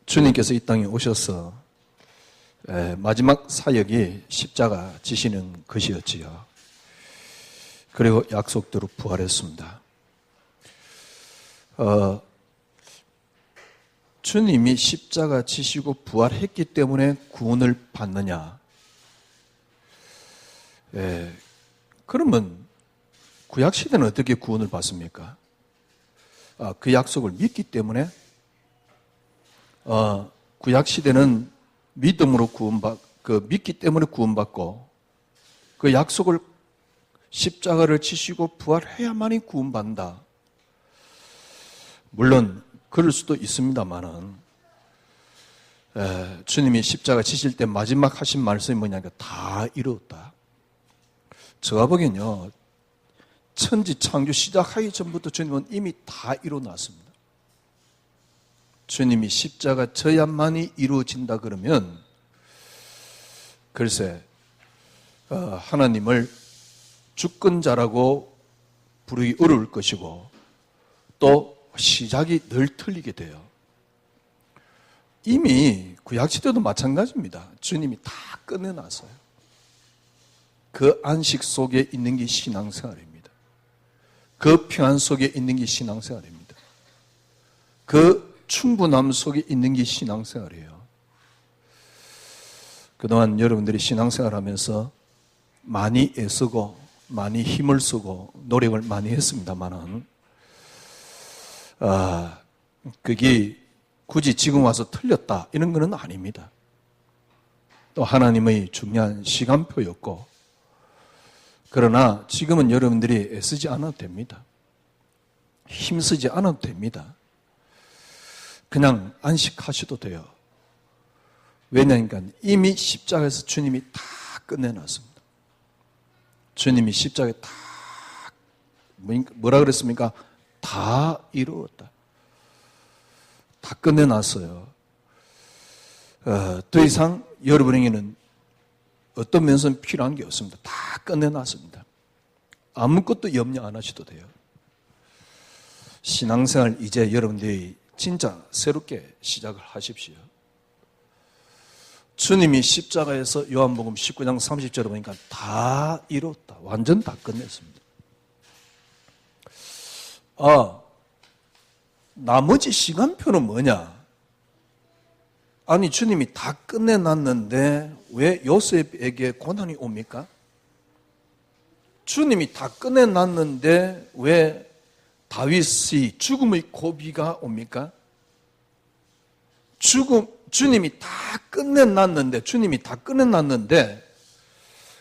주님께서 이 땅에 오셔서 마지막 사역이 십자가 지시는 것이었지요. 그리고 약속대로 부활했습니다. 주님이 십자가 지시고 부활했기 때문에 구원을 받느냐? 그러면 구약시대는 어떻게 구원을 받습니까? 그 약속을 믿기 때문에 구약시대는 믿음으로 믿기 때문에 구원받고 그 약속을 십자가를 지시고 부활해야만이 구원받는다. 물론 그럴 수도 있습니다만은 주님이 십자가 지실 때 마지막 하신 말씀이 뭐냐니까 다 이루었다. 제가 보기엔요, 천지 창조 시작하기 전부터 주님은 이미 다 이루어놨습니다. 주님이 십자가 져야만이 이루어진다 그러면 글쎄 하나님을 주권자라고 부르기 어려울 것이고 또 시작이 늘 틀리게 돼요. 이미 구약시대도 마찬가지입니다. 주님이 다 끝내놨어요. 그 안식 속에 있는 게 신앙생활입니다. 그 평안 속에 있는 게 신앙생활입니다. 그 충분함 속에 있는 게 신앙생활이에요. 그동안 여러분들이 신앙생활하면서 많이 애쓰고 많이 힘을 쓰고 노력을 많이 했습니다만은 그게 굳이 지금 와서 틀렸다 이런 건 아닙니다. 또 하나님의 중요한 시간표였고 그러나 지금은 여러분들이 애쓰지 않아도 됩니다. 힘쓰지 않아도 됩니다. 그냥 안식하셔도 돼요. 왜냐니까 이미 십자가에서 주님이 다 끝내놨습니다. 주님이 십자가에 다 뭐라 그랬습니까? 다 이루었다. 다 끝내놨어요. 더 이상 여러분에게는 어떤 면에서는 필요한 게 없습니다. 다 끝내놨습니다. 아무것도 염려 안 하셔도 돼요. 신앙생활 이제 여러분들이 진짜 새롭게 시작을 하십시오. 주님이 십자가에서 요한복음 19장 30절에 보니까 다 이뤘다. 완전 다 끝냈습니다. 나머지 시간표는 뭐냐? 아니 주님이 다 끝내놨는데 왜 요셉에게 고난이 옵니까? 주님이 다 끝내놨는데 왜 다윗이 죽음의 고비가 옵니까? 주님이 다 끝내놨는데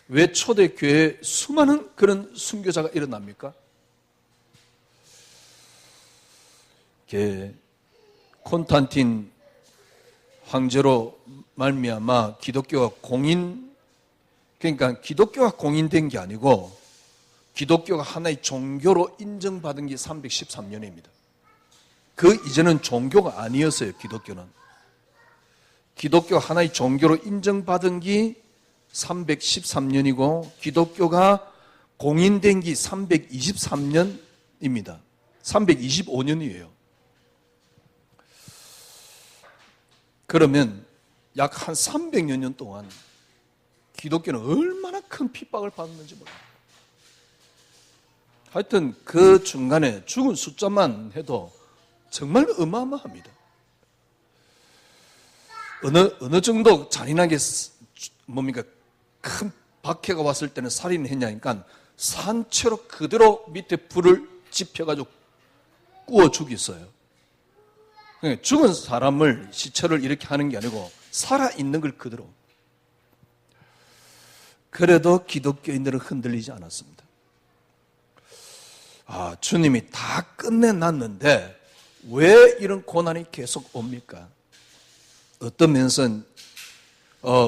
왜 초대교회에 수많은 그런 순교자가 일어납니까? 콘스탄틴 황제로 말미암아 기독교가 그러니까 기독교가 공인된 게 아니고 기독교가 하나의 종교로 인정받은 게 313년입니다. 그 이전은 종교가 아니었어요. 기독교가 하나의 종교로 인정받은 게 313년이고 기독교가 공인된 게 323년입니다. 325년이에요. 그러면 약 한 300여 년 동안 기독교는 얼마나 큰 핍박을 받았는지 몰라요. 하여튼 그 중간에 죽은 숫자만 해도 정말 어마어마합니다. 어느 정도 잔인하게 큰 박해가 왔을 때는 살인을 했냐니까 산채로 그대로 밑에 불을 지펴가지고 구워 죽였어요. 죽은 사람을 시체를 이렇게 하는 게 아니고 살아있는 걸 그대로. 그래도 기독교인들은 흔들리지 않았습니다. 주님이 다 끝내놨는데 왜 이런 고난이 계속 옵니까? 어떤 면에서는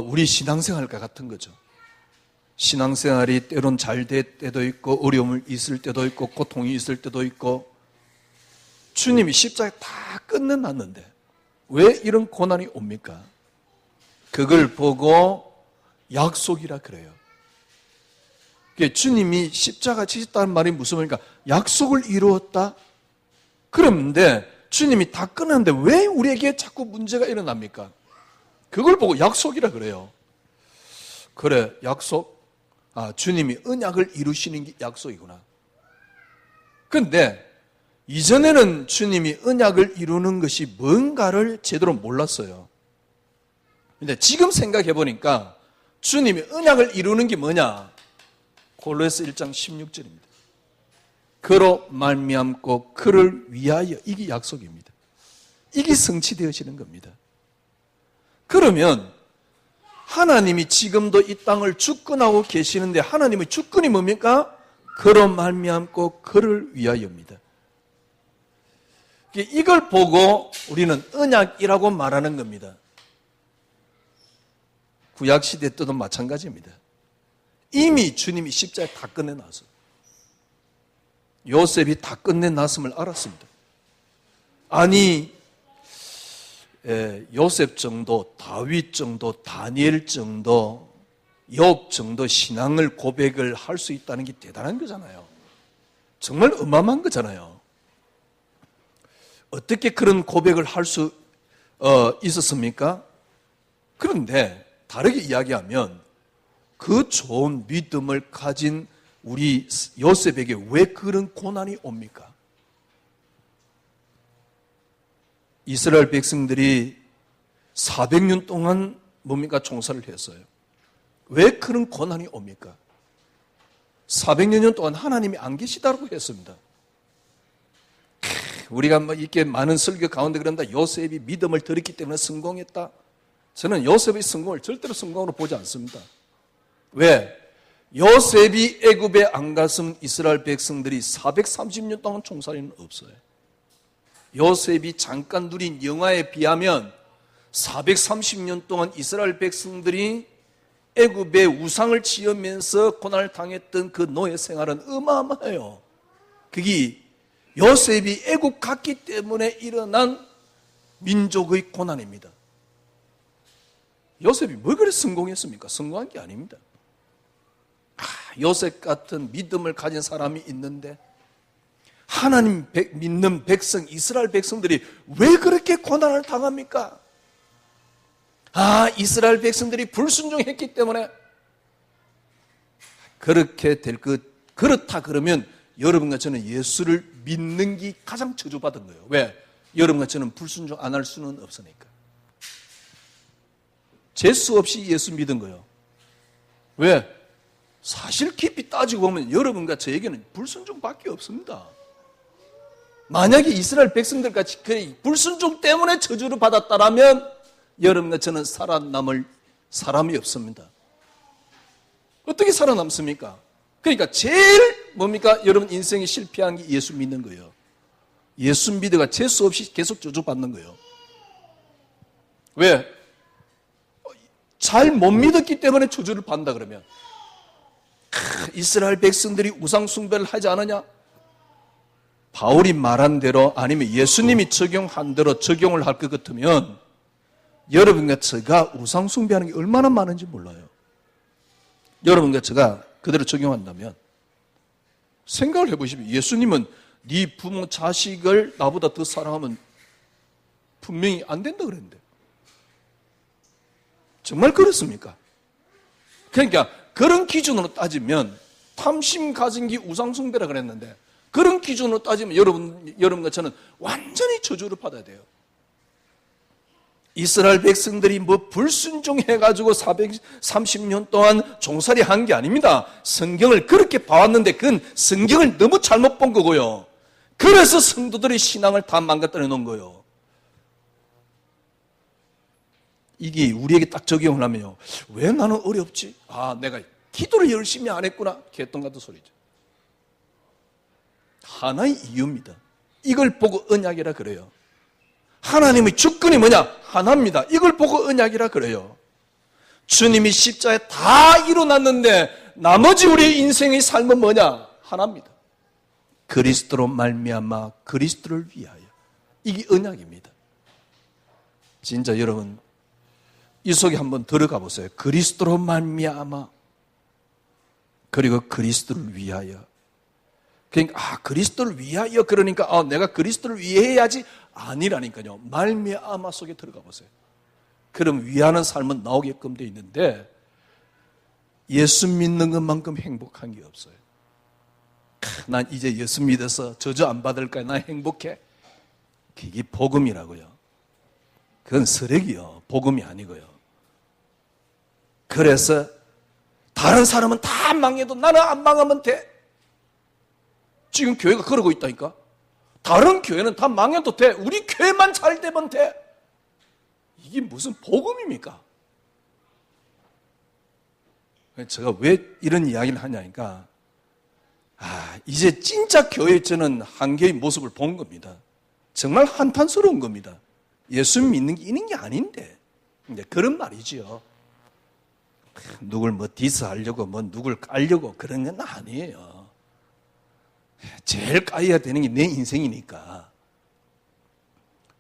우리 신앙생활과 같은 거죠. 신앙생활이 때론 잘 될 때도 있고 어려움이 있을 때도 있고 고통이 있을 때도 있고 주님이 십자가에 다 끝내놨는데 왜 이런 고난이 옵니까? 그걸 보고 약속이라 그래요. 주님이 십자가 지셨다는 말이 무슨 말입니까? 약속을 이루었다? 그런데 주님이 다 끝났는데 왜 우리에게 자꾸 문제가 일어납니까? 그걸 보고 약속이라 그래요. 그래, 약속. 주님이 언약을 이루시는 게 약속이구나. 근데 이전에는 주님이 언약을 이루는 것이 뭔가를 제대로 몰랐어요. 근데 지금 생각해 보니까 주님이 언약을 이루는 게 뭐냐? 골로새 1장 16절입니다. 그로 말미암고 그를 위하여, 이게 약속입니다. 이게 성취되어지는 겁니다. 그러면 하나님이 지금도 이 땅을 주권하고 계시는데 하나님의 주권이 뭡니까? 그로 말미암고 그를 위하여입니다. 이걸 보고 우리는 언약이라고 말하는 겁니다. 구약시대 때도 마찬가지입니다. 이미 주님이 십자가에 다 끝내놔서 요셉이 다 끝내놨음을 알았습니다. 아니, 요셉 정도, 다윗 정도, 다니엘 정도, 욥 정도 신앙을 고백을 할 수 있다는 게 대단한 거잖아요. 정말 어마어마한 거잖아요. 어떻게 그런 고백을 할 수 있었습니까? 그런데 다르게 이야기하면 그 좋은 믿음을 가진 우리 요셉에게 왜 그런 고난이 옵니까? 이스라엘 백성들이 400년 동안 뭡니까? 종살을 했어요. 왜 그런 고난이 옵니까? 400년 동안 하나님이 안 계시다고 했습니다. 우리가 이렇게 많은 설교 가운데 그런다. 요셉이 믿음을 들었기 때문에 성공했다. 저는 요셉의 성공을 절대로 성공으로 보지 않습니다. 왜? 요셉이 애굽에 안 갔으면 이스라엘 백성들이 430년 동안 종살이는 없어요. 요셉이 잠깐 누린 영화에 비하면 430년 동안 이스라엘 백성들이 애굽에 우상을 지으면서 고난을 당했던 그 노예 생활은 어마어마해요. 그게 요셉이 애굽 갔기 때문에 일어난 민족의 고난입니다. 요셉이 뭘 그래 성공했습니까? 성공한 게 아닙니다. 요셉 같은 믿음을 가진 사람이 있는데 하나님 믿는 백성, 이스라엘 백성들이 왜 그렇게 고난을 당합니까? 이스라엘 백성들이 불순종했기 때문에 그렇게 될 것. 그렇다 그러면 여러분과 저는 예수를 믿는 게 가장 저주받은 거예요. 왜? 여러분과 저는 불순종 안 할 수는 없으니까. 재수 없이 예수 믿은 거예요. 왜? 사실 깊이 따지고 보면 여러분과 저에게는 불순종밖에 없습니다. 만약에 이스라엘 백성들같이 불순종 때문에 저주를 받았다라면 여러분과 저는 살아남을 사람이 없습니다. 어떻게 살아남습니까? 그러니까 제일 뭡니까? 여러분 인생이 실패한 게 예수 믿는 거예요. 예수 믿어가 재수 없이 계속 저주받는 거예요. 왜? 잘 못 믿었기 때문에 저주를 받는다 그러면 이스라엘 백성들이 우상 숭배를 하지 않느냐? 바울이 말한 대로 아니면 예수님이 적용한 대로 적용을 할 것 같으면 여러분과 제가 우상 숭배하는 게 얼마나 많은지 몰라요. 여러분과 제가 그대로 적용한다면 생각을 해보십시오. 예수님은 네 부모 자식을 나보다 더 사랑하면 분명히 안 된다 그랬는데 정말 그렇습니까? 그러니까 그런 기준으로 따지면 탐심 가진 게 우상 숭배라 그랬는데 그런 기준으로 따지면 여러분과 저는 완전히 저주를 받아야 돼요. 이스라엘 백성들이 불순종해가지고 430년 동안 종살이 한 게 아닙니다. 성경을 그렇게 봐왔는데 그건 성경을 너무 잘못 본 거고요. 그래서 성도들의 신앙을 다 망가뜨려 놓은 거예요. 이게 우리에게 딱 적용을 하면요. 왜 나는 어렵지? 내가 기도를 열심히 안 했구나. 개똥 같은 소리죠. 하나의 이유입니다. 이걸 보고 언약이라 그래요. 하나님의 주권이 뭐냐? 하나입니다. 이걸 보고 언약이라 그래요. 주님이 십자가에 다 이루어놨는데 나머지 우리의 인생의 삶은 뭐냐? 하나입니다. 그리스도로 말미암아 그리스도를 위하여. 이게 언약입니다. 진짜 여러분 이 속에 한번 들어가 보세요. 그리스도로 말미암아 그리고 그리스도를 위하여. 그러니까 그리스도를 위하여 그러니까 내가 그리스도를 위해야지 아니라니까요. 말미암아 속에 들어가 보세요. 그럼 위하는 삶은 나오게끔 돼 있는데 예수 믿는 것만큼 행복한 게 없어요. 난 이제 예수 믿어서 저주 안 받을까? 난 행복해. 그게 복음이라고요. 그건 쓰레기요. 복음이 아니고요. 그래서 다른 사람은 다 망해도 나는 안 망하면 돼. 지금 교회가 그러고 있다니까. 다른 교회는 다 망해도 돼. 우리 교회만 잘 되면 돼. 이게 무슨 복음입니까? 제가 왜 이런 이야기를 하냐니까 이제 진짜 교회의 저는 한계의 모습을 본 겁니다. 정말 한탄스러운 겁니다. 예수 믿는 게 있는 게 아닌데 그런 말이지요. 누굴 디스하려고 누굴 깔려고 그런 건 아니에요. 제일 까야 되는 게 내 인생이니까.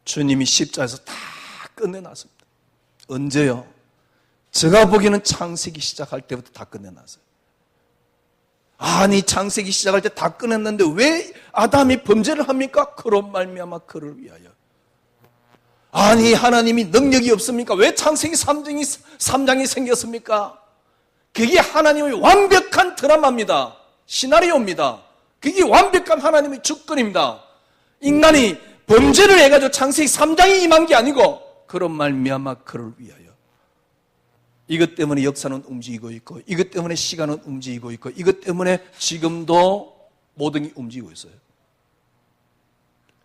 주님이 십자가에서 다 끝내놨습니다. 언제요? 제가 보기에는 창세기 시작할 때부터 다 끝내놨어요. 아니 창세기 시작할 때 다 끝냈는데 왜 아담이 범죄를 합니까? 그로 말미암아 그를 위하여. 아니 하나님이 능력이 없습니까? 왜 창세기 3장이 생겼습니까? 그게 하나님의 완벽한 드라마입니다. 시나리오입니다. 그게 완벽한 하나님의 주권입니다. 인간이 범죄를 해가지고 창세기 3장이 임한 게 아니고 그런 말미암아 그를 위하여. 이것 때문에 역사는 움직이고 있고 이것 때문에 시간은 움직이고 있고 이것 때문에 지금도 모든 게 움직이고 있어요.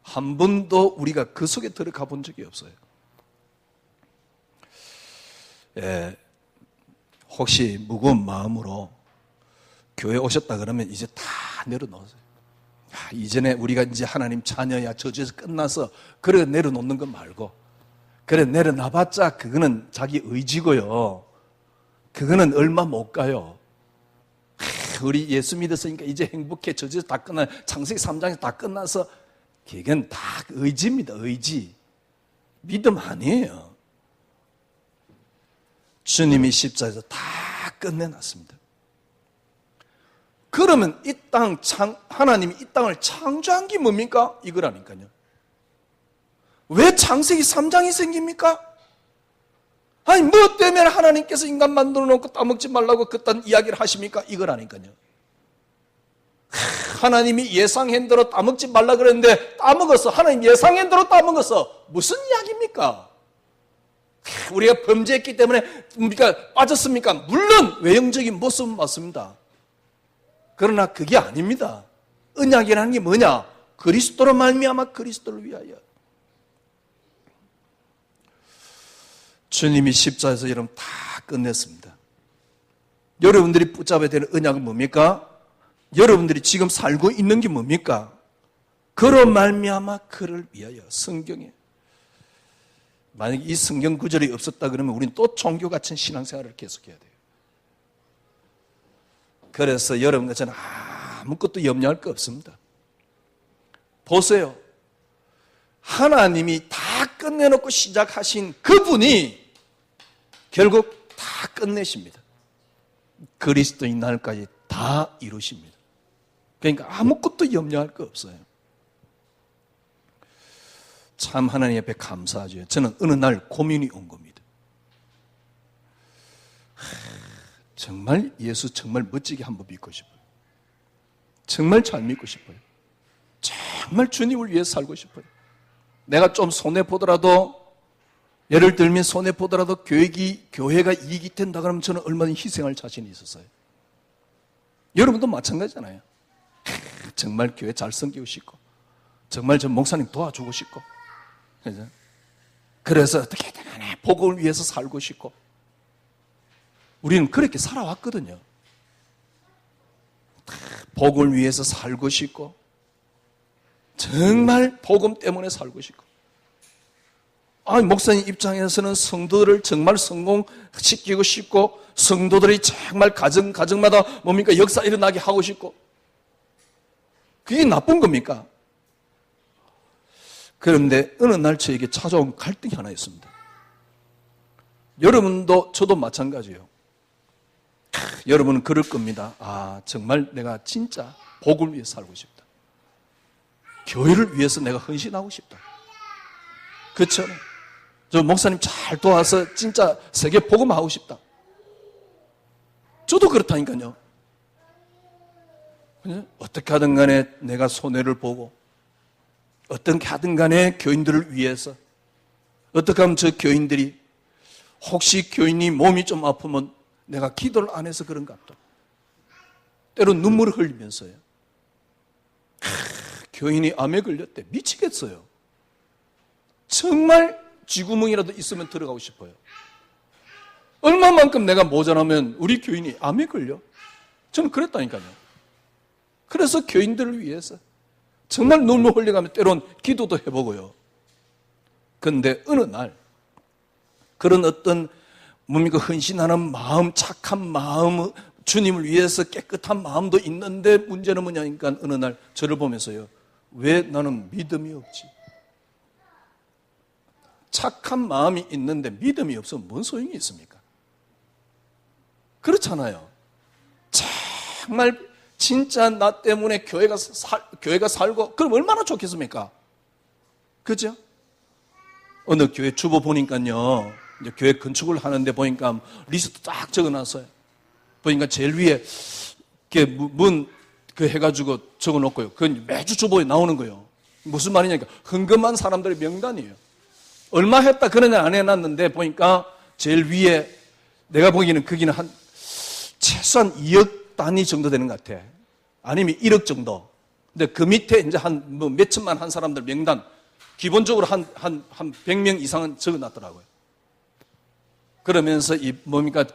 한 번도 우리가 그 속에 들어가 본 적이 없어요. 혹시 무거운 마음으로 교회 오셨다 그러면 이제 다 내려놓으세요. 이전에 우리가 이제 하나님 자녀야 저주에서 끝나서 그래 내려놓는 거 말고 그래 내려놔봤자 그거는 자기 의지고요. 그거는 얼마 못 가요. 우리 예수 믿었으니까 이제 행복해. 저주에서 다 끝나. 창세기 3장에서 다 끝나서 그건 다 의지입니다. 의지. 믿음 아니에요. 주님이 십자가에서 다 끝내놨습니다. 그러면 이 땅, 하나님이 이 땅을 창조한 게 뭡니까? 이거라니까요. 왜 창세기 3장이 생깁니까? 아니 뭐 때문에 하나님께서 인간 만들어 놓고 따먹지 말라고 그딴 이야기를 하십니까? 이거라니까요. 하나님이 예상한 대로 따먹지 말라 그랬는데 따먹었어. 하나님 예상한 대로 따먹었어. 무슨 이야기입니까? 우리가 범죄했기 때문에 우리가 빠졌습니까? 물론 외형적인 모습은 맞습니다. 그러나 그게 아닙니다. 언약이라는 게 뭐냐? 그리스도로 말미암아 그리스도를 위하여. 주님이 십자가에서 여러분 다 끝냈습니다. 여러분들이 붙잡아야 되는 언약은 뭡니까? 여러분들이 지금 살고 있는 게 뭡니까? 그로 말미암아 그를 위하여. 성경에 만약에 이 성경 구절이 없었다 그러면 우리는 또 종교 같은 신앙생활을 계속해야 돼요. 그래서 여러분과 저는 아무것도 염려할 거 없습니다. 보세요. 하나님이 다 끝내놓고 시작하신 그분이 결국 다 끝내십니다. 그리스도인 날까지 다 이루십니다. 그러니까 아무것도 염려할 거 없어요. 참 하나님 앞에 감사하죠. 저는 어느 날 고민이 온 겁니다. 정말 예수 정말 멋지게 한번 믿고 싶어요. 정말 잘 믿고 싶어요. 정말 주님을 위해서 살고 싶어요. 내가 좀 손해보더라도 예를 들면 손해보더라도 교회가 이익이 된다 그러면 저는 얼마나 희생할 자신이 있었어요. 여러분도 마찬가지잖아요. 정말 교회 잘 섬기고 싶고 정말 저 목사님 도와주고 싶고 그래서 어떻게든 간에 복음을 위해서 살고 싶고 우리는 그렇게 살아왔거든요. 복음을 위해서 살고 싶고 정말 복음 때문에 살고 싶고 목사님 입장에서는 성도들을 정말 성공시키고 싶고 성도들이 정말 가정마다 뭡니까? 역사 일어나게 하고 싶고 그게 나쁜 겁니까? 그런데 어느 날 저에게 찾아온 갈등이 하나 있습니다. 여러분도 저도 마찬가지예요. 여러분은 그럴 겁니다. 정말 내가 진짜 복을 위해 살고 싶다. 교회를 위해서 내가 헌신하고 싶다. 그렇죠? 저 목사님 잘 도와서 진짜 세계 복음하고 싶다. 저도 그렇다니까요. 어떻게 하든 간에 내가 손해를 보고 어떻게 하든 간에 교인들을 위해서 어떻게 하면 저 교인들이 혹시 교인이 몸이 좀 아프면 내가 기도를 안 해서 그런가 또 때로 눈물을 흘리면서요. 교인이 암에 걸렸대. 미치겠어요. 정말 쥐구멍이라도 있으면 들어가고 싶어요. 얼마만큼 내가 모자라면 우리 교인이 암에 걸려? 저는 그랬다니까요. 그래서 교인들을 위해서 정말 눈물 흘려가며 때론 기도도 해보고요. 그런데 어느 날 그런 어떤 뭡니까 헌신하는 마음, 착한 마음, 주님을 위해서 깨끗한 마음도 있는데 문제는 뭐냐니까 어느 날 저를 보면서요. 왜 나는 믿음이 없지? 착한 마음이 있는데 믿음이 없으면 뭔 소용이 있습니까? 그렇잖아요. 정말 진짜 나 때문에 교회가 살고 그럼 얼마나 좋겠습니까? 그죠? 어느 교회 주보 보니까요. 이제 교회 건축을 하는데 보니까 리스트 딱 적어놨어요. 보니까 제일 위에 문 해가지고 적어놓고요. 그건 매주 주보에 나오는 거예요. 무슨 말이냐니까 헌금한 사람들의 명단이에요. 얼마 했다 그런 애 안 해놨는데 보니까 제일 위에 내가 보기에는 거기는 한 최소한 2억 단위 정도 되는 것 같아. 아니면 1억 정도. 근데 그 밑에 이제 몇 천만 한 사람들 명단 기본적으로 한 100명 이상은 적어놨더라고요. 그러면서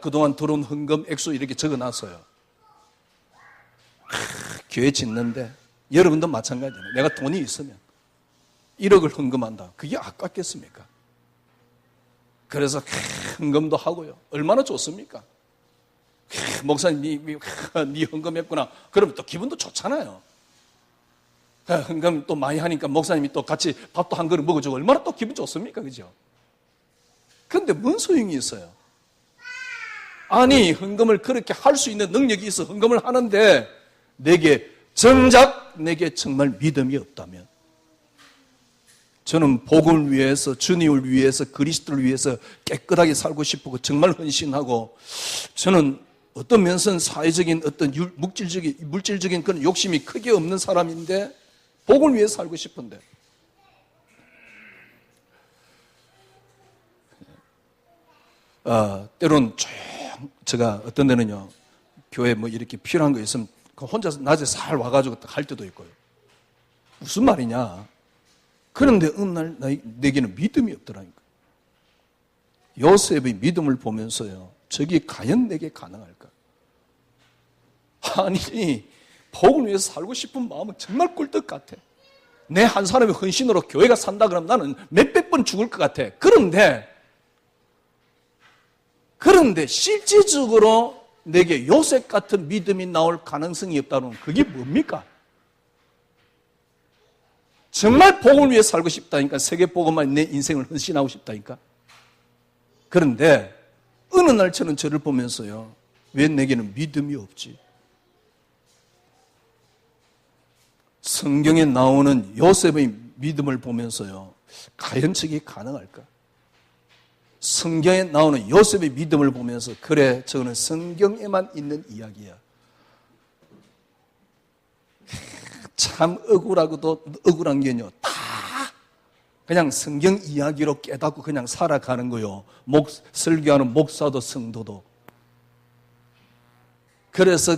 그동안 들어온 헌금 액수 이렇게 적어놨어요. 교회 짓는데 여러분도 마찬가지예요. 내가 돈이 있으면 1억을 헌금한다. 그게 아깝겠습니까? 그래서 헌금도 하고요. 얼마나 좋습니까? 목사님, 네 헌금했구나. 그러면 또 기분도 좋잖아요. 헌금 또 많이 하니까 목사님이 또 같이 밥도 한 그릇 먹어주고 얼마나 또 기분 좋습니까? 그죠? 그런데 뭔 소용이 있어요? 아니, 헌금을 그렇게 할 수 있는 능력이 있어 헌금을 하는데 정작 내게 정말 믿음이 없다면 저는 복음을 위해서 주님을 위해서 그리스도를 위해서 깨끗하게 살고 싶고 정말 헌신하고 저는 어떤 면에서는 사회적인 어떤 물질적인 그런 욕심이 크게 없는 사람인데 복음을 위해서 살고 싶은데 때론 제가 어떤 데는요 교회 뭐 이렇게 필요한 거 있으면 혼자서 낮에 살 와가지고 할 때도 있고요. 무슨 말이냐? 그런데 어느 날 내게는 믿음이 없더라니까. 요셉의 믿음을 보면서요. 저게 과연 내게 가능할까? 아니, 복을 위해서 살고 싶은 마음은 정말 꿀떡 같아. 내 한 사람의 헌신으로 교회가 산다 그러면 나는 몇백 번 죽을 것 같아. 그런데 실질적으로 내게 요셉 같은 믿음이 나올 가능성이 없다면 그게 뭡니까? 정말 복음을 위해 살고 싶다니까 세계 복음만 내 인생을 헌신하고 싶다니까. 그런데 어느 날 저를 보면서요. 왜 내게는 믿음이 없지? 성경에 나오는 요셉의 믿음을 보면서요. 과연 저게 가능할까? 성경에 나오는 요셉의 믿음을 보면서 그래 저거는 성경에만 있는 이야기야. 참 억울하고도 억울한 게요. 다 그냥 성경 이야기로 깨닫고 그냥 살아가는 거요. 설교하는 목사도 성도도. 그래서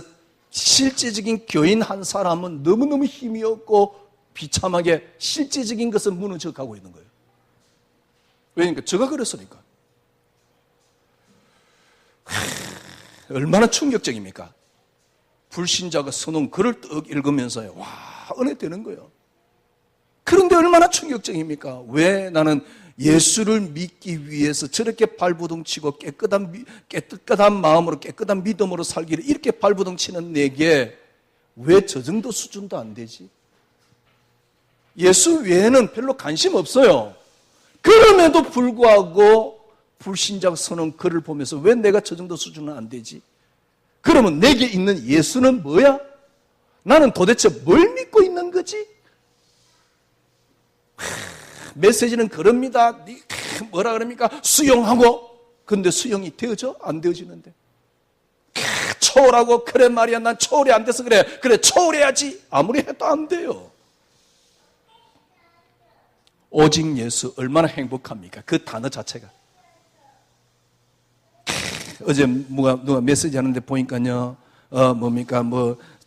실제적인 교인 한 사람은 너무너무 힘이 없고 비참하게 실제적인 것은 무너져 가고 있는 거예요. 왜냐니까 제가 그랬으니까. 얼마나 충격적입니까? 불신자가 써놓은 글을 떡 읽으면서요. 와, 은혜 되는 거예요. 그런데 얼마나 충격적입니까? 왜 나는 예수를 믿기 위해서 저렇게 발부둥치고 깨끗한 마음으로 깨끗한 믿음으로 살기를 이렇게 발부둥치는 내게 왜 저 정도 수준도 안 되지? 예수 외에는 별로 관심 없어요. 그럼에도 불구하고 불신자가 써놓은 글을 보면서 왜 내가 저 정도 수준은 안 되지? 그러면 내게 있는 예수는 뭐야? 나는 도대체 뭘 믿고 있는 거지? 메시지는 그럽니다. 뭐라 그럽니까? 수용하고. 근데 수용이 되어져? 안 되어지는데. 초월하고, 그래 말이야, 난 초월이 안 돼서 그래. 그래, 초월해야지. 아무리 해도 안 돼요. 오직 예수, 얼마나 행복합니까? 그 단어 자체가. 어제 누가 메시지 하는데 보니까요, 뭡니까,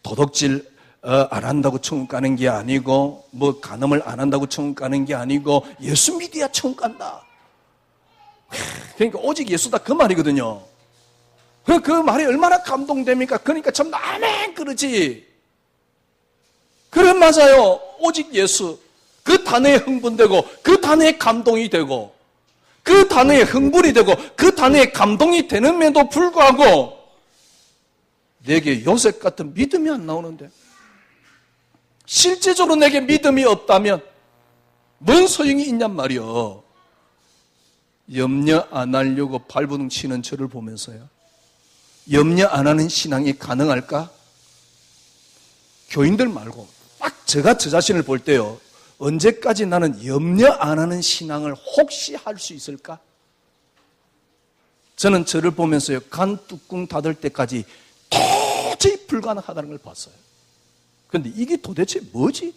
도덕질 안 한다고 천국 가는 게 아니고, 간음을 안 한다고 천국 가는 게 아니고, 예수 믿어야 천국 간다. 그러니까 오직 예수다 그 말이거든요. 그 말이 얼마나 감동됩니까? 그러니까 참 아멘 그러지. 그래 맞아요. 오직 예수. 그 단어에 흥분되고, 그 단어에 감동이 되고, 그 단어에 흥분이 되고, 그 단어에 감동이 되는데도 불구하고 내게 요셉 같은 믿음이 안 나오는데, 실제적으로 내게 믿음이 없다면 뭔 소용이 있냔 말이요. 염려 안 하려고 발버둥 치는 저를 보면서요, 염려 안 하는 신앙이 가능할까? 교인들 말고 딱 제가 저 자신을 볼 때요, 언제까지 나는 염려 안 하는 신앙을 혹시 할 수 있을까? 저는 저를 보면서요, 간 뚜껑 닫을 때까지 도저히 불가능하다는 걸 봤어요. 그런데 이게 도대체 뭐지?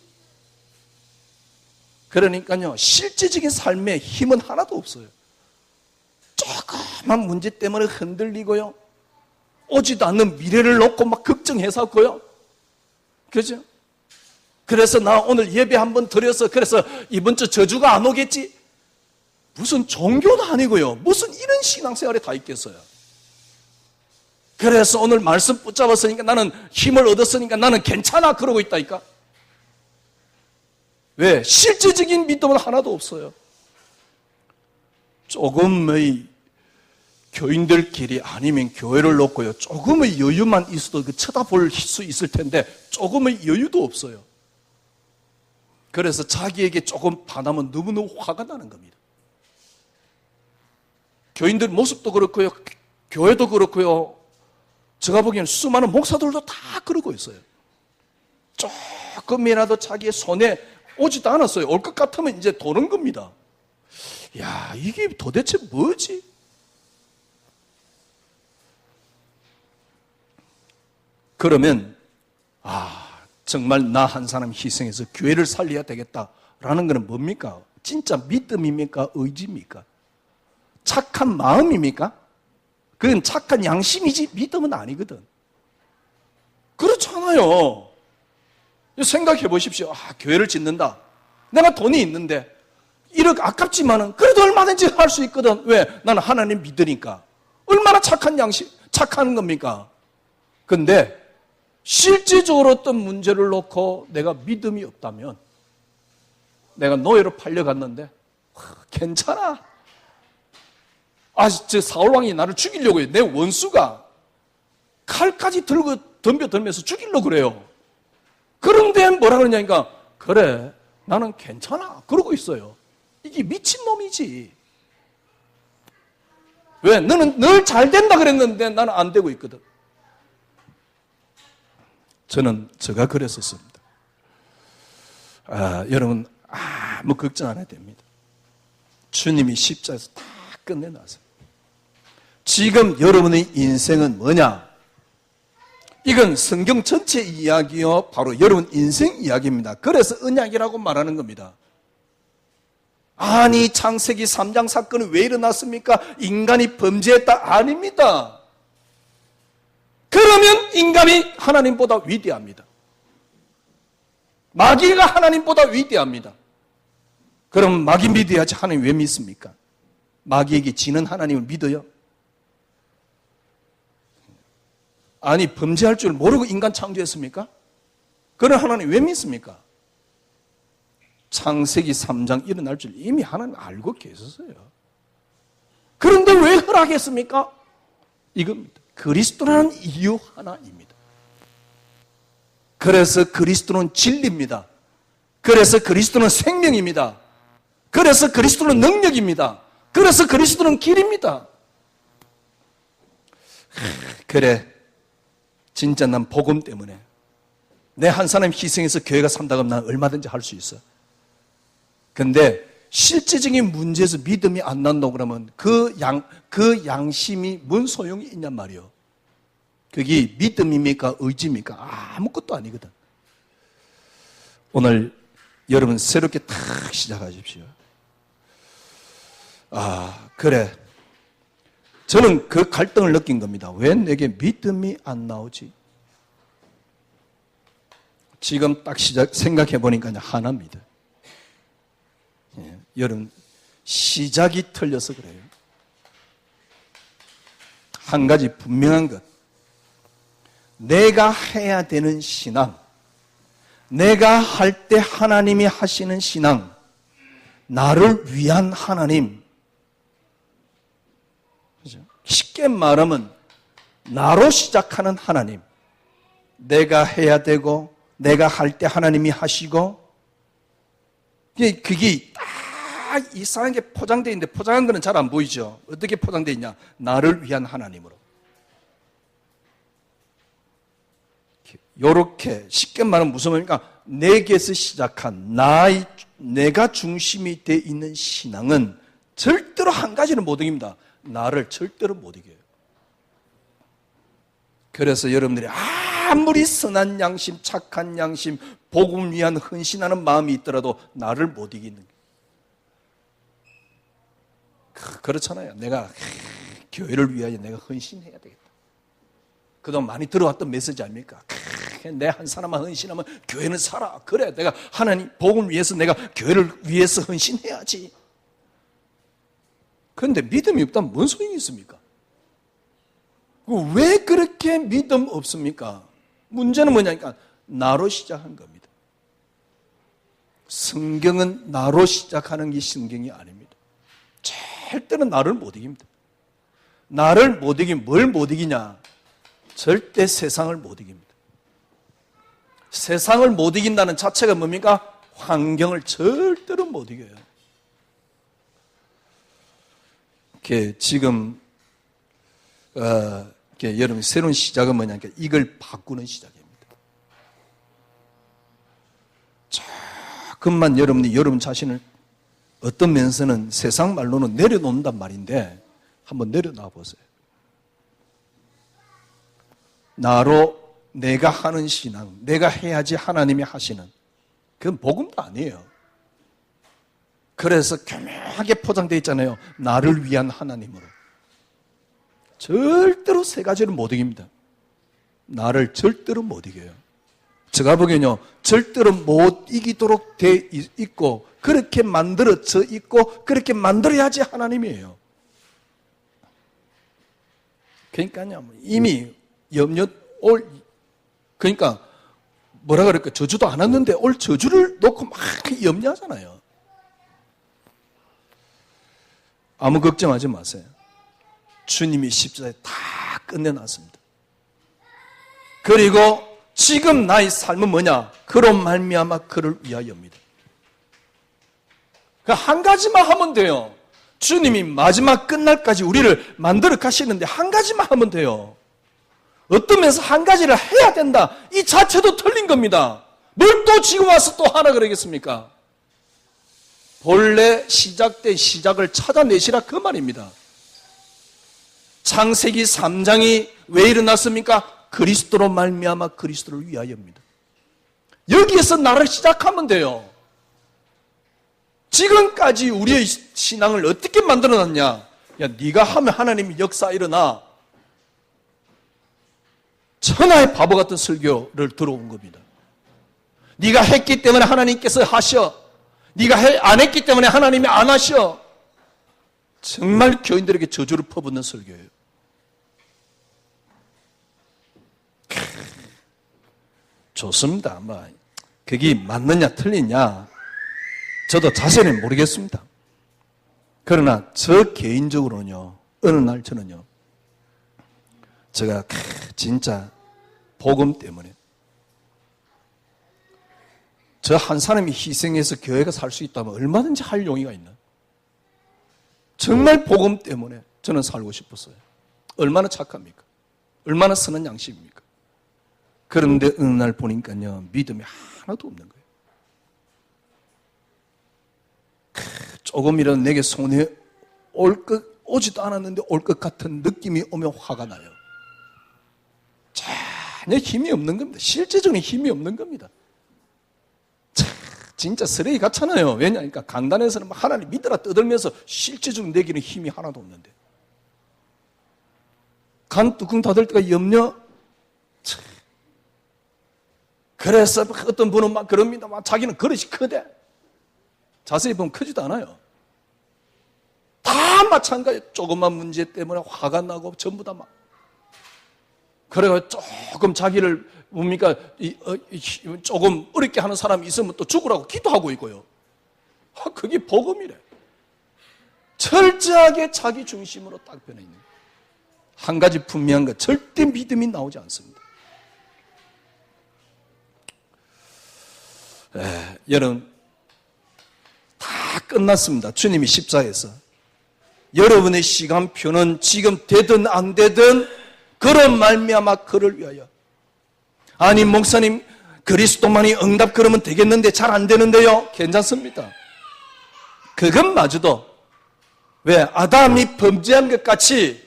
그러니까요, 실제적인 삶에 힘은 하나도 없어요. 조그만 문제 때문에 흔들리고요, 오지도 않는 미래를 놓고 막 걱정해서고요. 그죠? 그래서 나 오늘 예배 한번 드려서 그래서 이번 주 저주가 안 오겠지? 무슨 종교도 아니고요, 무슨 이런 신앙생활에 다 있겠어요. 그래서 오늘 말씀 붙잡았으니까, 나는 힘을 얻었으니까 나는 괜찮아 그러고 있다니까. 왜? 실제적인 믿음은 하나도 없어요. 조금의 교인들끼리 아니면 교회를 놓고요, 조금의 여유만 있어도 쳐다볼 수 있을 텐데 조금의 여유도 없어요. 그래서 자기에게 조금 반하면 너무너무 화가 나는 겁니다. 교인들 모습도 그렇고요, 교회도 그렇고요, 제가 보기에는 수많은 목사들도 다 그러고 있어요. 조금이라도 자기의 손에 오지도 않았어요. 올 것 같으면 이제 도는 겁니다. 야, 이게 도대체 뭐지? 그러면 정말 나 한 사람 희생해서 교회를 살려야 되겠다라는 것은 뭡니까? 진짜 믿음입니까? 의지입니까? 착한 마음입니까? 그건 착한 양심이지 믿음은 아니거든. 그렇잖아요. 생각해 보십시오. 교회를 짓는다. 내가 돈이 있는데 1억 아깝지만은 그래도 얼마든지 할 수 있거든. 왜? 나는 하나님 믿으니까. 얼마나 착한 양심, 착한 겁니까? 근데 실제적으로 어떤 문제를 놓고 내가 믿음이 없다면, 내가 노예로 팔려갔는데 괜찮아. 저 사울왕이 나를 죽이려고 해요. 내 원수가 칼까지 들고 덤벼들면서 죽이려고 그래요. 그런데 뭐라 그러냐니까, 그래 나는 괜찮아 그러고 있어요. 이게 미친놈이지. 왜? 너는 늘 잘 된다 그랬는데 나는 안 되고 있거든. 저는 제가 그랬었습니다. 여러분 아무 걱정 안 해도 됩니다. 주님이 십자가에서 다 끝내놨어요. 지금 여러분의 인생은 뭐냐? 이건 성경 전체 이야기요, 바로 여러분 인생 이야기입니다. 그래서 언약이라고 말하는 겁니다. 아니, 창세기 3장 사건이 왜 일어났습니까? 인간이 범죄했다? 아닙니다. 그러면 인간이 하나님보다 위대합니다. 마귀가 하나님보다 위대합니다. 그럼 마귀 믿어야지 하나님 왜 믿습니까? 마귀에게 지는 하나님을 믿어요? 아니, 범죄할 줄 모르고 인간 창조했습니까? 그런 하나님 왜 믿습니까? 창세기 3장 일어날 줄 이미 하나님 알고 계셨어요. 그런데 왜 허락했습니까? 이겁니다. 그리스도라는 이유 하나입니다. 그래서 그리스도는 진리입니다. 그래서 그리스도는 생명입니다. 그래서 그리스도는 능력입니다. 그래서 그리스도는 길입니다. 그래, 진짜 난 복음 때문에 내 한 사람 희생해서 교회가 산다고 하면 난 얼마든지 할 수 있어. 근데 실제적인 문제에서 믿음이 안 난다고 그러면 그 양심이 뭔 소용이 있냔 말이요. 그게 믿음입니까? 의지입니까? 아무것도 아니거든. 오늘 여러분 새롭게 탁 시작하십시오. 그래. 저는 그 갈등을 느낀 겁니다. 왜 내게 믿음이 안 나오지? 지금 딱 생각해 보니까 하나입니다. 여러분, 시작이 틀려서 그래요. 한 가지 분명한 것. 내가 해야 되는 신앙, 내가 할 때 하나님이 하시는 신앙, 나를 위한 하나님. 그죠? 쉽게 말하면 나로 시작하는 하나님. 내가 해야 되고 내가 할 때 하나님이 하시고, 그게 딱 이상하게 포장되어 있는데 포장한 거는 잘 안 보이죠. 어떻게 포장되어 있냐? 나를 위한 하나님으로. 요렇게 쉽게 말하면 무슨 말입니까? 내게서 시작한 내가 중심이 되어 있는 신앙은 절대로 한 가지는 못 이깁니다. 나를 절대로 못 이겨요. 그래서 여러분들이 아무리 선한 양심, 착한 양심, 복음을 위한 헌신하는 마음이 있더라도 나를 못 이기는 거예요. 그렇잖아요. 내가 교회를 위하여 내가 헌신해야 되겠다. 그동안 많이 들어왔던 메시지 아닙니까? 내 한 사람만 헌신하면 교회는 살아. 그래, 내가 하나님 복음을 위해서 내가 교회를 위해서 헌신해야지. 그런데 믿음이 없다면 뭔 소용이 있습니까? 왜 그렇게 믿음 없습니까? 문제는 뭐냐니까 나로 시작한 겁니다. 성경은 나로 시작하는 게 성경이 아닙니다. 절대로 나를 못 이깁니다. 나를 못 이기면 뭘 못 이기냐? 절대 세상을 못 이깁니다. 세상을 못 이긴다는 자체가 뭡니까? 환경을 절대로 못 이겨요. 지금 여러분 새로운 시작은 뭐냐니까 이걸 바꾸는 시작입니다. 조금만 여러분이 여러분 자신을 어떤 면에서는 세상 말로는 내려놓는단 말인데 한번 내려놔 보세요. 나로 내가 하는 신앙, 내가 해야지 하나님이 하시는, 그건 복음도 아니에요. 그래서 교묘하게 포장되어 있잖아요. 나를 위한 하나님으로. 절대로 세 가지를 못 이깁니다. 나를 절대로 못 이겨요. 제가 보기에는요, 절대로 못 이기도록 돼 있고, 그렇게 만들어져 있고, 그렇게 만들어야지 하나님이에요. 그러니까요, 이미 그러니까 뭐라 그럴까, 저주도 안 왔는데 올 저주를 놓고 막 염려하잖아요. 아무 걱정하지 마세요. 주님이 십자가에 다 끝내놨습니다. 그리고 지금 나의 삶은 뭐냐? 그로 말미암아 그를 위하여입니다. 한 가지만 하면 돼요. 주님이 마지막 끝날까지 우리를 만들어 가시는데 한 가지만 하면 돼요. 어떤 면에서 한 가지를 해야 된다. 이 자체도 틀린 겁니다. 뭘 또 지금 와서 또 하나 그러겠습니까? 본래 시작된 시작을 찾아내시라 그 말입니다. 창세기 3장이 왜 일어났습니까? 그리스도로 말미암아 그리스도를 위하여입니다. 여기에서 나를 시작하면 돼요. 지금까지 우리의 신앙을 어떻게 만들어놨냐? 야, 네가 하면 하나님이 역사 일어나. 천하의 바보 같은 설교를 들어온 겁니다. 네가 했기 때문에 하나님께서 하셔. 네가 안 했기 때문에 하나님이 안 하셔. 정말 교인들에게 저주를 퍼붓는 설교예요. 좋습니다. 그게 맞느냐 틀리냐 저도 자세히 모르겠습니다. 그러나 저 개인적으로는요, 어느 날 저는요, 제가 진짜 복음 때문에 저 한 사람이 희생해서 교회가 살 수 있다면 얼마든지 할 용의가 있나? 정말 복음 때문에 저는 살고 싶었어요. 얼마나 착합니까? 얼마나 선한 양심입니까? 그런데 어느 날 보니까요, 믿음이 하나도 없는 거예요. 조금이라도 내게 손에 오지도 않았는데 올 것 같은 느낌이 오면 화가 나요. 전혀 힘이 없는 겁니다. 실제적인 힘이 없는 겁니다. 진짜 쓰레기 같잖아요. 왜냐하니까 강단에서는 하나님 믿으라 떠들면서 실제적으로 내기는 힘이 하나도 없는데. 간 뚜껑 닫을 때가 염려. 그래서 어떤 분은 막 그럽니다. 막 자기는 그릇이 크대. 자세히 보면 크지도 않아요. 다 마찬가지예요. 조그만 문제 때문에 화가 나고 전부 다 막. 그래가 조금 자기를 뭡니까 조금 어렵게 하는 사람이 있으면 또 죽으라고 기도하고 있고요. 그게 복음이래. 철저하게 자기 중심으로 딱 변해 있는 거예요. 한 가지 분명한 것, 절대 믿음이 나오지 않습니다. 여러분 다 끝났습니다. 주님이 십자가에서 여러분의 시간표는 지금 되든 안 되든 그런 말미암아 그를 위하여. 아니 목사님 그리스도만이 응답 그러면 되겠는데 잘 안 되는데요. 괜찮습니다. 그것마저도 왜 아담이 범죄한 것 같이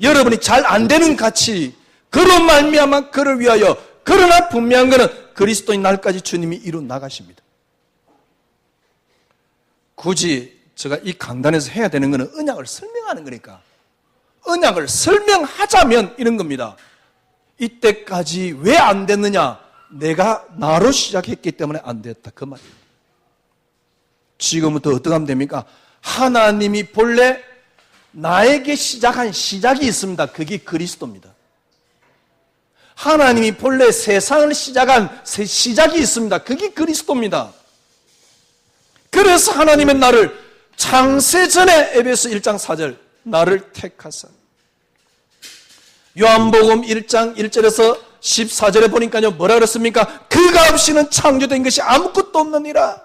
여러분이 잘 안 되는 같이 그런 말미암아 그를 위하여. 그러나 분명한 것은 그리스도인 날까지 주님이 이루 나가십니다. 굳이 제가 이 강단에서 해야 되는 것은 언약을 설명하는 거니까 언약을 설명하자면 이런 겁니다. 이때까지 왜 안 됐느냐? 내가 나로 시작했기 때문에 안 됐다. 그 말이에요. 지금부터 어떻게 하면 됩니까? 하나님이 본래 나에게 시작한 시작이 있습니다. 그게 그리스도입니다. 하나님이 본래 세상을 시작한 시작이 있습니다. 그게 그리스도입니다. 그래서 하나님은 나를 창세전에 에베소 1장 4절 나를 택하사. 요한복음 1장 1절에서 14절에 보니까요 뭐라 그랬습니까? 그가 없이는 창조된 것이 아무것도 없느니라.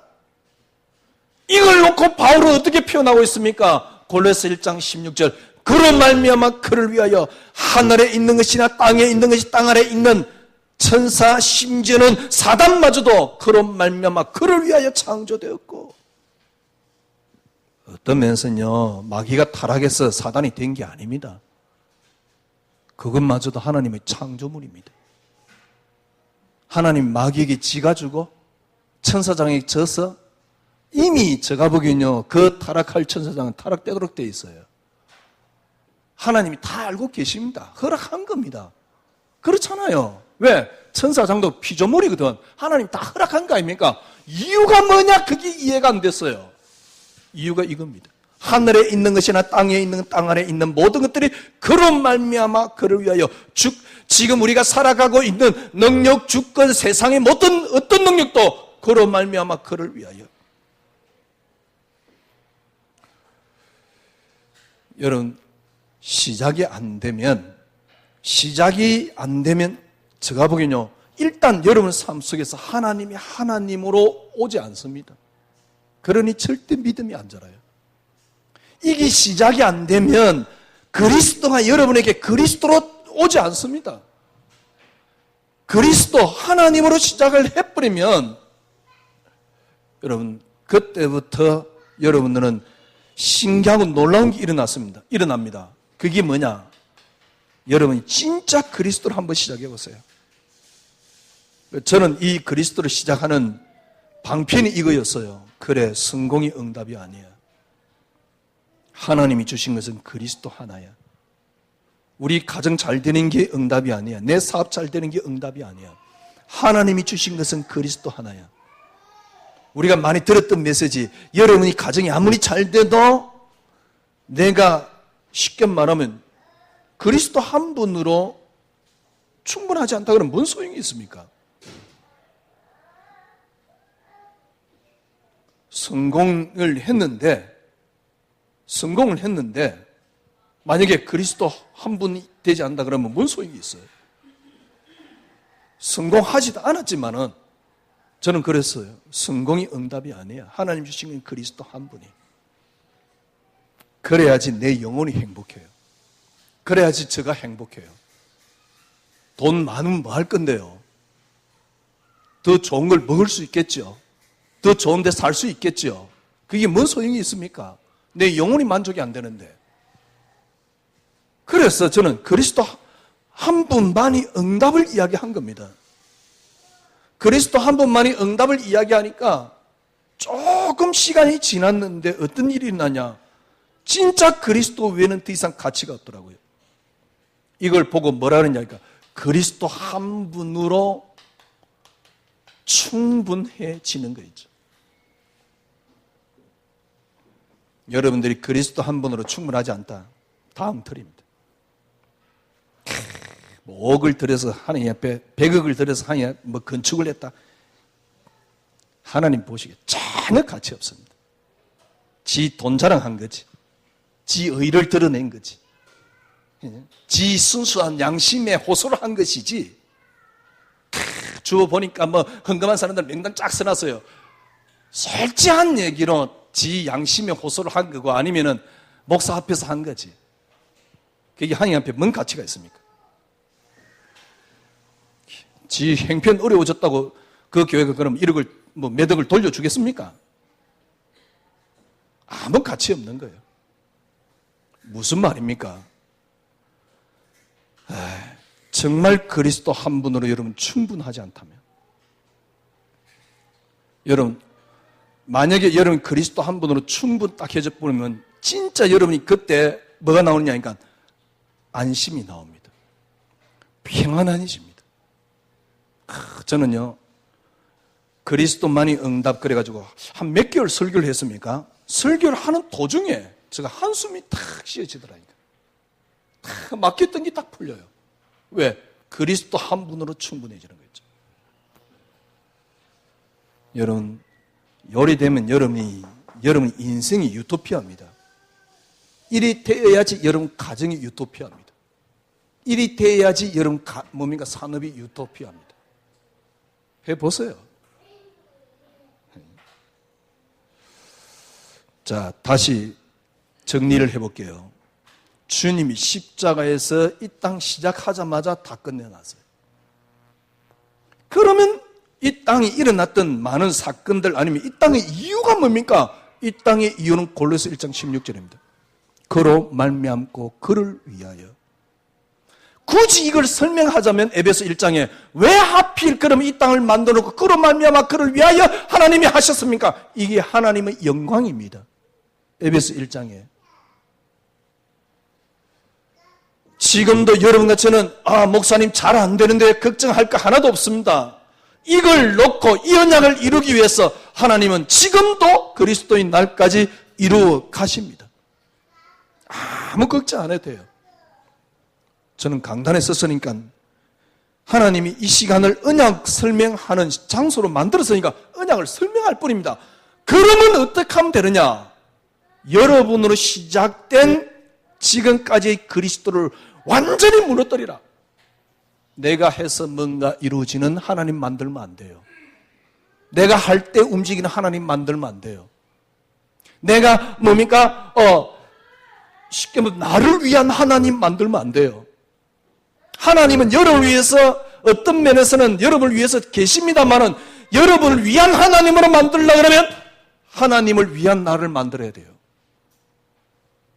이걸 놓고 바울은 어떻게 표현하고 있습니까? 골로새 1장 16절 그로 말미암아 그를 위하여 하늘에 있는 것이나 땅에 있는 것이 땅 아래 있는 천사 심지어는 사단마저도 그로 말미암아 그를 위하여 창조되었고. 어떤 면에서는요 마귀가 타락해서 사단이 된 게 아닙니다. 그것마저도 하나님의 창조물입니다. 하나님 마귀에게 지가 주고 천사장에게 져서 이미 제가 보기엔요 그 타락할 천사장은 타락되도록 되어 있어요. 하나님이 다 알고 계십니다. 허락한 겁니다. 그렇잖아요. 왜? 천사장도 피조물이거든. 하나님 다 허락한 거 아닙니까? 이유가 뭐냐? 그게 이해가 안 됐어요. 이유가 이겁니다. 하늘에 있는 것이나 땅에 있는 땅 아래 있는 모든 것들이 그로 말미암아 그를 위하여 지금 우리가 살아가고 있는 능력, 주권, 세상의 모든 어떤 능력도 그로 말미암아 그를 위하여. 여러분 시작이 안 되면 제가 보기엔요 일단 여러분 삶 속에서 하나님이 하나님으로 오지 않습니다. 그러니 절대 믿음이 안 자라요. 이게 시작이 안 되면 그리스도가 여러분에게 그리스도로 오지 않습니다. 그리스도 하나님으로 시작을 해버리면 여러분 그때부터 여러분들은 신기하고 놀라운 게 일어납니다. 그게 뭐냐? 여러분이 진짜 그리스도를 한번 시작해 보세요. 저는 이 그리스도를 시작하는 방편이 이거였어요. 그래, 성공이 응답이 아니야. 하나님이 주신 것은 그리스도 하나야. 우리 가정 잘 되는 게 응답이 아니야. 내 사업 잘 되는 게 응답이 아니야. 하나님이 주신 것은 그리스도 하나야. 우리가 많이 들었던 메시지, 여러분이 가정이 아무리 잘 돼도 내가 쉽게 말하면 그리스도 한 분으로 충분하지 않다 그러면 뭔 소용이 있습니까? 성공을 했는데 만약에 그리스도 한 분이 되지 않는다 그러면 뭔 소용이 있어요? 성공하지도 않았지만은 저는 그랬어요. 성공이 응답이 아니야. 하나님 주신 건 그리스도 한 분이. 그래야지 내 영혼이 행복해요. 그래야지 제가 행복해요. 돈 많으면 뭐 할 건데요? 더 좋은 걸 먹을 수 있겠죠. 더 좋은 데 살 수 있겠죠. 그게 뭔 소용이 있습니까? 내 영혼이 만족이 안 되는데. 그래서 저는 그리스도 한 분만이 응답을 이야기한 겁니다. 그리스도 한 분만이 응답을 이야기하니까 조금 시간이 지났는데 어떤 일이 있나냐? 진짜 그리스도 외에는 더 이상 가치가 없더라고요. 이걸 보고 뭐라 그러냐니까 그리스도 한 분으로 충분해지는 거죠. 여러분들이 그리스도 한 분으로 충분하지 않다. 다음 틀입니다. 뭐 5억을 들여서 하나님 앞에 100억을 들여서 하나님 앞에 뭐 건축을 했다. 하나님 보시기에 전혀 가치 없습니다. 지 돈 자랑한 거지. 지 의를 드러낸 거지. 지 순수한 양심에 호소를 한 것이지. 주워 보니까 뭐 헌금한 사람들 명단 쫙 써놨어요. 솔직한 얘기로 지 양심에 호소를 한 거고 아니면은 목사 앞에서 한 거지. 그게 하나님 앞에 뭔 가치가 있습니까? 지 행편 어려워졌다고 그 교회가 그럼 1억을 뭐 몇 억을 돌려주겠습니까? 아무 가치 없는 거예요. 무슨 말입니까? 정말 그리스도 한 분으로 여러분 충분하지 않다면 여러분 만약에 여러분 그리스도 한 분으로 충분 딱 해져 버리면 진짜 여러분이 그때 뭐가 나오느냐니까 안심이 나옵니다. 평안해집니다. 저는요 그리스도만이 응답 그래가지고 한 몇 개월 설교를 했습니까? 설교를 하는 도중에 제가 한숨이 탁 쉬어지더라니까. 탁 막혔던 게 딱 풀려요. 왜? 그리스도 한 분으로 충분해지는 거죠. 여러분 요리 되면 여러분 인생이 유토피아입니다. 일이 되어야지 여러분 가정이 유토피아입니다. 일이 되어야지 여러분 산업이 유토피아입니다. 해보세요. 자, 다시 정리를 해볼게요. 주님이 십자가에서 이 땅 시작하자마자 다 끝내놨어요. 그러면 이 땅에 일어났던 많은 사건들 아니면 이 땅의 이유가 뭡니까? 이 땅의 이유는 골로새 1장 16절입니다. 그로 말미암고 그를 위하여. 굳이 이걸 설명하자면 에베소 1장에 왜 하필 그럼 이 땅을 만들어놓고 그로 말미암아 그를 위하여 하나님이 하셨습니까? 이게 하나님의 영광입니다. 에베소 1장에. 지금도 여러분과 저는 목사님 잘 안 되는데 걱정할 거 하나도 없습니다. 이걸 놓고 이 언약을 이루기 위해서 하나님은 지금도 그리스도인 날까지 이루어 가십니다. 아무 걱정 안 해도 돼요. 저는 강단에 섰으니까 하나님이 이 시간을 언약 설명하는 장소로 만들었으니까 언약을 설명할 뿐입니다. 그러면 어떻게 하면 되느냐? 여러분으로 시작된 지금까지의 그리스도를 완전히 무너뜨리라. 내가 해서 뭔가 이루어지는 하나님 만들면 안 돼요. 내가 할 때 움직이는 하나님 만들면 안 돼요. 내가 뭡니까? 쉽게 말하면 나를 위한 하나님 만들면 안 돼요. 하나님은 여러분을 위해서 어떤 면에서는 여러분을 위해서 계십니다만은 여러분을 위한 하나님으로 만들려고 그러면 하나님을 위한 나를 만들어야 돼요.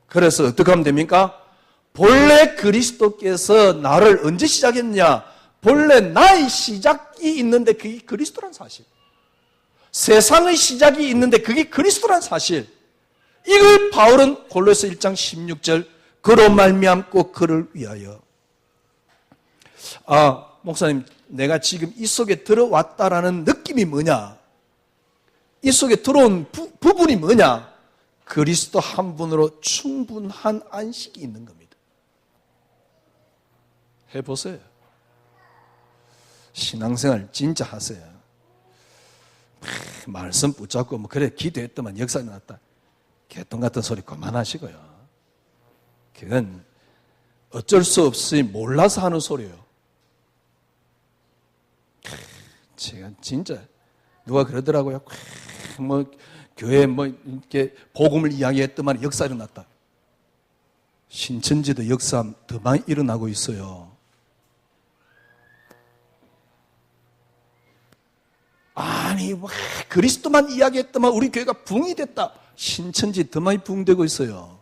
그래서 어떻게 하면 됩니까? 본래 그리스도께서 나를 언제 시작했냐? 본래 나의 시작이 있는데 그게 그리스도란 사실. 세상의 시작이 있는데 그게 그리스도란 사실. 이걸 바울은 골로새 1장 16절 그로 말미암고 그를 위하여. 목사님 내가 지금 이 속에 들어왔다라는 느낌이 뭐냐? 이 속에 들어온 부분이 뭐냐? 그리스도 한 분으로 충분한 안식이 있는 겁니다. 해보세요. 신앙생활 진짜 하세요. 말씀 붙잡고 뭐 그래 기도했더만 역사 일어났다. 개똥 같은 소리 그만하시고요. 그건 어쩔 수 없이 몰라서 하는 소리예요. 제가 진짜 누가 그러더라고요. 뭐 교회 뭐 이렇게 복음을 이야기했더만 역사 일어났다. 신천지도 역사 더 많이 일어나고 있어요. 아니 그리스도만 이야기했더만 우리 교회가 붕이 됐다. 신천지 더 많이 붕대고 있어요.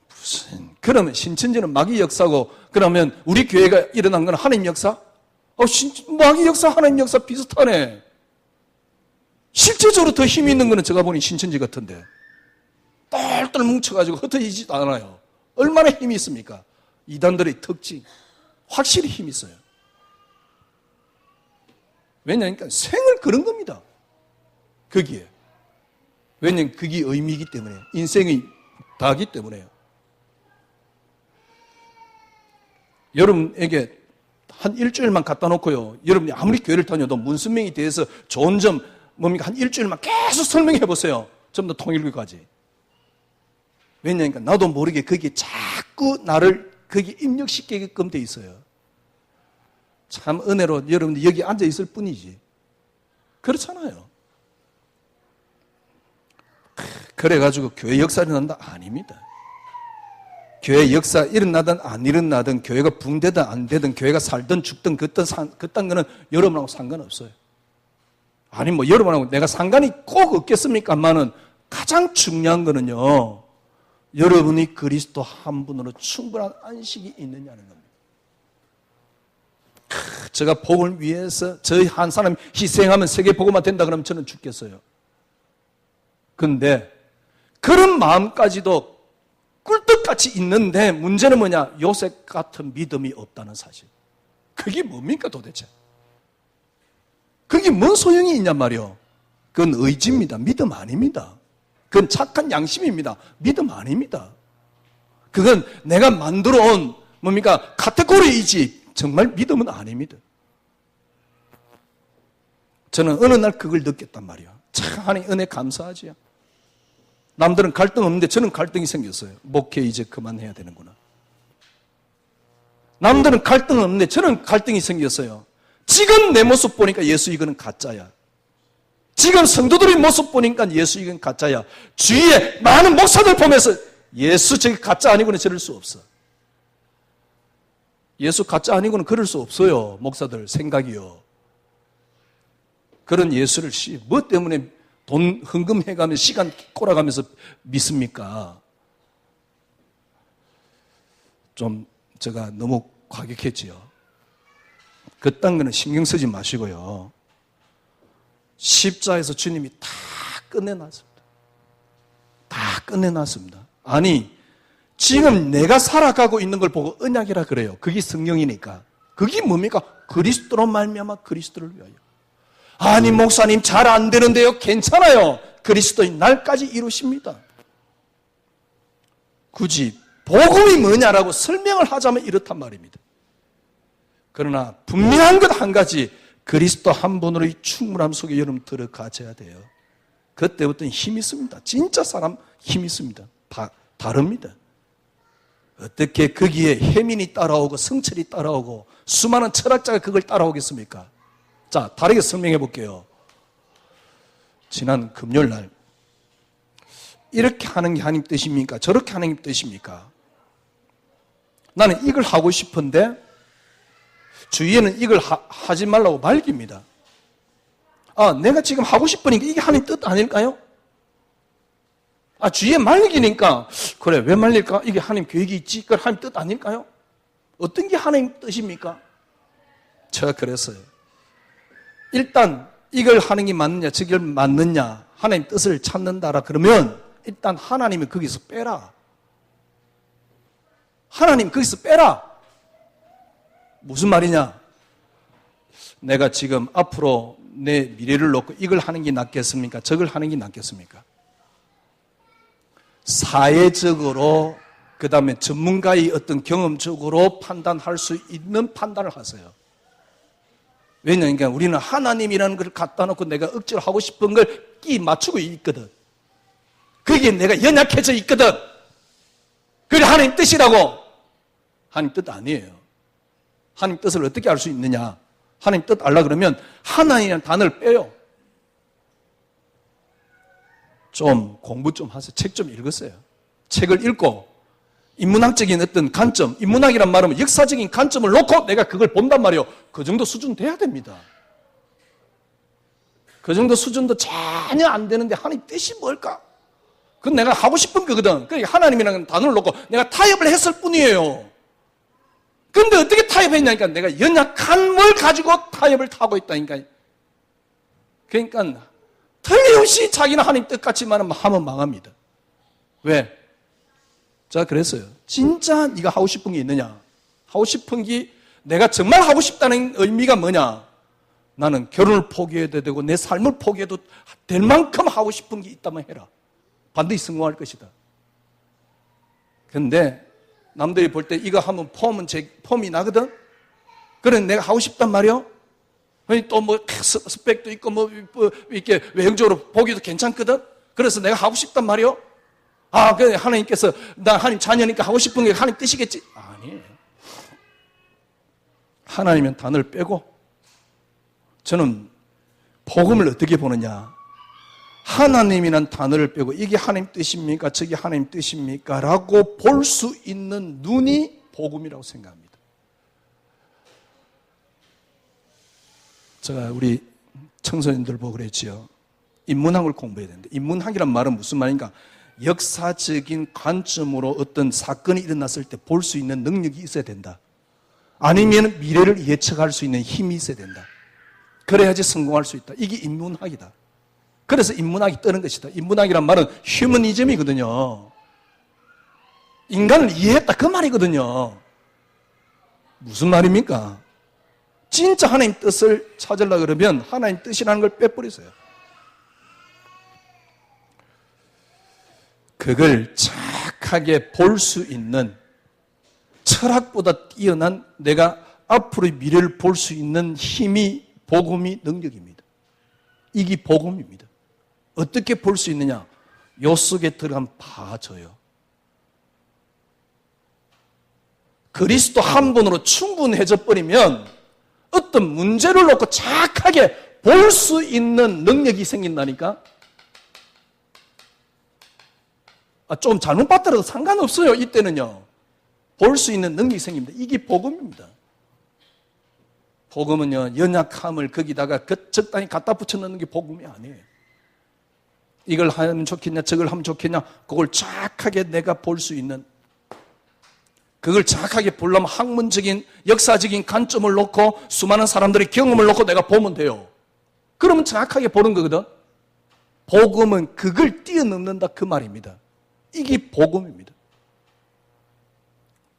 무슨, 그러면 신천지는 마귀 역사고, 그러면 우리 교회가 일어난 건 하나님 역사? 마귀 역사, 하나님 역사 비슷하네. 실제적으로 더 힘이 있는 거는 제가 보니 신천지 같은데. 똘똘 뭉쳐가지고 흩어지지도 않아요. 얼마나 힘이 있습니까? 이단들의 특징. 확실히 힘이 있어요. 왜냐하면 생을 그런 겁니다. 거기에. 왜냐하면 그게 의미이기 때문에. 인생의 다기 때문에요. 여러분에게 한 일주일만 갖다 놓고요. 여러분이 아무리 교회를 다녀도 문선명에 대해서 좋은 점 뭡니까? 한 일주일만 계속 설명해 보세요. 전부 다 통일교까지. 왜냐하면 나도 모르게 거기에 자꾸 나를 거기에 입력시키게끔 돼 있어요. 참 은혜로 여러분들 여기 앉아 있을 뿐이지. 그렇잖아요. 그래가지고 교회 역사 일어난다? 아닙니다. 교회 역사 일어나든 안 일어나든 교회가 붕대든 안 되든 교회가 살든 죽든 그딴 거는 여러분하고 상관없어요. 아니 뭐 여러분하고 내가 상관이 꼭 없겠습니까만은 가장 중요한 거는요. 여러분이 그리스도 한 분으로 충분한 안식이 있느냐는 겁니다. 제가 복을 위해서 저희 한 사람이 희생하면 세계 복음화 된다 그러면 저는 죽겠어요. 근데 그런 마음까지도 꿀떡같이 있는데 문제는 뭐냐? 요셉 같은 믿음이 없다는 사실. 그게 뭡니까 도대체? 그게 뭔 소용이 있냔 말이요. 그건 의지입니다. 믿음 아닙니다. 그건 착한 양심입니다. 믿음 아닙니다. 그건 내가 만들어 온 뭡니까? 카테고리이지 정말 믿음은 아닙니다. 저는 어느 날 그걸 느꼈단 말이에요. 참 하나님 은혜 감사하지요. 남들은 갈등 없는데 저는 갈등이 생겼어요. 목회 이제 그만해야 되는구나. 남들은 갈등 없는데 저는 갈등이 생겼어요. 지금 내 모습 보니까 예수 이거는 가짜야. 지금 성도들의 모습 보니까 예수 이건 가짜야. 주위에 많은 목사들 보면서 예수 저게 가짜 아니고는 저럴 수 없어. 예수 가짜 아니고는 그럴 수 없어요. 목사들 생각이요. 그런 예수를 뭐 때문에 돈 헌금해가면서 시간 꼬라가면서 믿습니까? 좀 제가 너무 과격했지요. 그딴 거는 신경 쓰지 마시고요. 십자에서 주님이 다 끝내놨습니다. 다 끝내놨습니다. 아니 지금 내가 살아가고 있는 걸 보고 언약이라 그래요. 그게 성경이니까. 그게 뭡니까? 그리스도로 말미암아 그리스도를 위하여. 아니 목사님 잘 안 되는데요. 괜찮아요. 그리스도인 날까지 이루십니다. 굳이 복음이 뭐냐라고 설명을 하자면 이렇단 말입니다. 그러나 분명한 것 한 가지, 그리스도 한 분으로의 충분함 속에 여러분 들어가셔야 돼요. 그때부터는 힘이 있습니다. 진짜 사람 힘이 있습니다. 다릅니다. 어떻게 거기에 혜민이 따라오고 성철이 따라오고 수많은 철학자가 그걸 따라오겠습니까? 자, 다르게 설명해 볼게요. 지난 금요일 날 이렇게 하는 게 하나님 뜻입니까? 저렇게 하는 게 뜻입니까? 나는 이걸 하고 싶은데 주위에는 이걸 하지 말라고 말깁니다. 내가 지금 하고 싶으니까 이게 하나님 뜻 아닐까요? 주위에 말리기니까 그래 왜 말릴까? 이게 하나님 계획이 있지? 그건 하나님 뜻 아닐까요? 어떤 게 하나님 뜻입니까? 제가 그랬어요. 일단 이걸 하는 게 맞느냐 저걸 맞느냐 하나님 뜻을 찾는다라 그러면 일단 하나님을 거기서 빼라. 하나님 거기서 빼라. 무슨 말이냐? 내가 지금 앞으로 내 미래를 놓고 이걸 하는 게 낫겠습니까? 저걸 하는 게 낫겠습니까? 사회적으로 그 다음에 전문가의 어떤 경험적으로 판단할 수 있는 판단을 하세요. 왜냐하면 우리는 하나님이라는 걸 갖다 놓고 내가 억지로 하고 싶은 걸 끼 맞추고 있거든. 그게 내가 연약해져 있거든. 그게 하나님 뜻이라고. 하나님 뜻 아니에요. 하나님 뜻을 어떻게 알 수 있느냐? 하나님 뜻 알라 그러면 하나님이라는 단어를 빼요. 좀 공부 좀 하세요. 책 좀 읽으세요. 책을 읽고 인문학적인 어떤 관점, 인문학이란 말은 역사적인 관점을 놓고 내가 그걸 본단 말이에요. 그 정도 수준 돼야 됩니다. 그 정도 수준도 전혀 안 되는데 하나님 뜻이 뭘까? 그건 내가 하고 싶은 거거든. 그러니까 하나님이라는 단어를 놓고 내가 타협을 했을 뿐이에요. 그런데 어떻게 타협했냐니까 내가 연약한 뭘 가지고 타협을 하고 있다니까. 그러니까 틀림없이 자기는 하나님 뜻같이만 하면 망합니다. 왜? 자, 그랬어요. 진짜 네가 하고 싶은 게 있느냐? 하고 싶은 게 내가 정말 하고 싶다는 의미가 뭐냐? 나는 결혼을 포기해도 되고 내 삶을 포기해도 될 만큼 하고 싶은 게 있다면 해라. 반드시 성공할 것이다. 그런데 남들이 볼 때 이거 하면 폼이 나거든? 그래 내가 하고 싶단 말이야? 또 뭐 스펙도 있고 뭐 이렇게 외형적으로 보기도 괜찮거든? 그래서 내가 하고 싶단 말이야? 아, 그래 하나님께서 나 하나님 자녀니까 하고 싶은 게 하나님 뜻이겠지? 아니에요. 하나님은 단어를 빼고 저는 복음을 어떻게 보느냐? 하나님이란 단어를 빼고 이게 하나님 뜻입니까? 저게 하나님 뜻입니까? 라고 볼 수 있는 눈이 복음이라고 생각합니다. 제가 우리 청소년들 보고 그랬지요. 인문학을 공부해야 되는데 인문학이란 말은 무슨 말인가? 역사적인 관점으로 어떤 사건이 일어났을 때 볼 수 있는 능력이 있어야 된다. 아니면 미래를 예측할 수 있는 힘이 있어야 된다. 그래야지 성공할 수 있다. 이게 인문학이다. 그래서 인문학이 뜨는 것이다. 인문학이란 말은 휴머니즘이거든요. 인간을 이해했다 그 말이거든요. 무슨 말입니까? 진짜 하나님 뜻을 찾으려고 그러면 하나님 뜻이라는 걸 빼버리세요. 그걸 착하게 볼 수 있는 철학보다 뛰어난 내가 앞으로의 미래를 볼 수 있는 힘이 복음이 능력입니다. 이게 복음입니다. 어떻게 볼 수 있느냐? 요 속에 들어가면 봐져요. 그리스도 한 분으로 충분해져 버리면 어떤 문제를 놓고 착하게 볼 수 있는 능력이 생긴다니까? 좀 잘못 봤더라도 상관없어요. 이때는요. 볼 수 있는 능력이 생깁니다. 이게 복음입니다. 복음은요, 연약함을 거기다가 적당히 갖다 붙여넣는 게 복음이 아니에요. 이걸 하면 좋겠냐, 저걸 하면 좋겠냐, 그걸 정확하게 내가 볼 수 있는, 그걸 정확하게 보려면 학문적인, 역사적인 관점을 놓고 수많은 사람들의 경험을 놓고 내가 보면 돼요. 그러면 정확하게 보는 거거든. 복음은 그걸 뛰어넘는다 그 말입니다. 이게 복음입니다.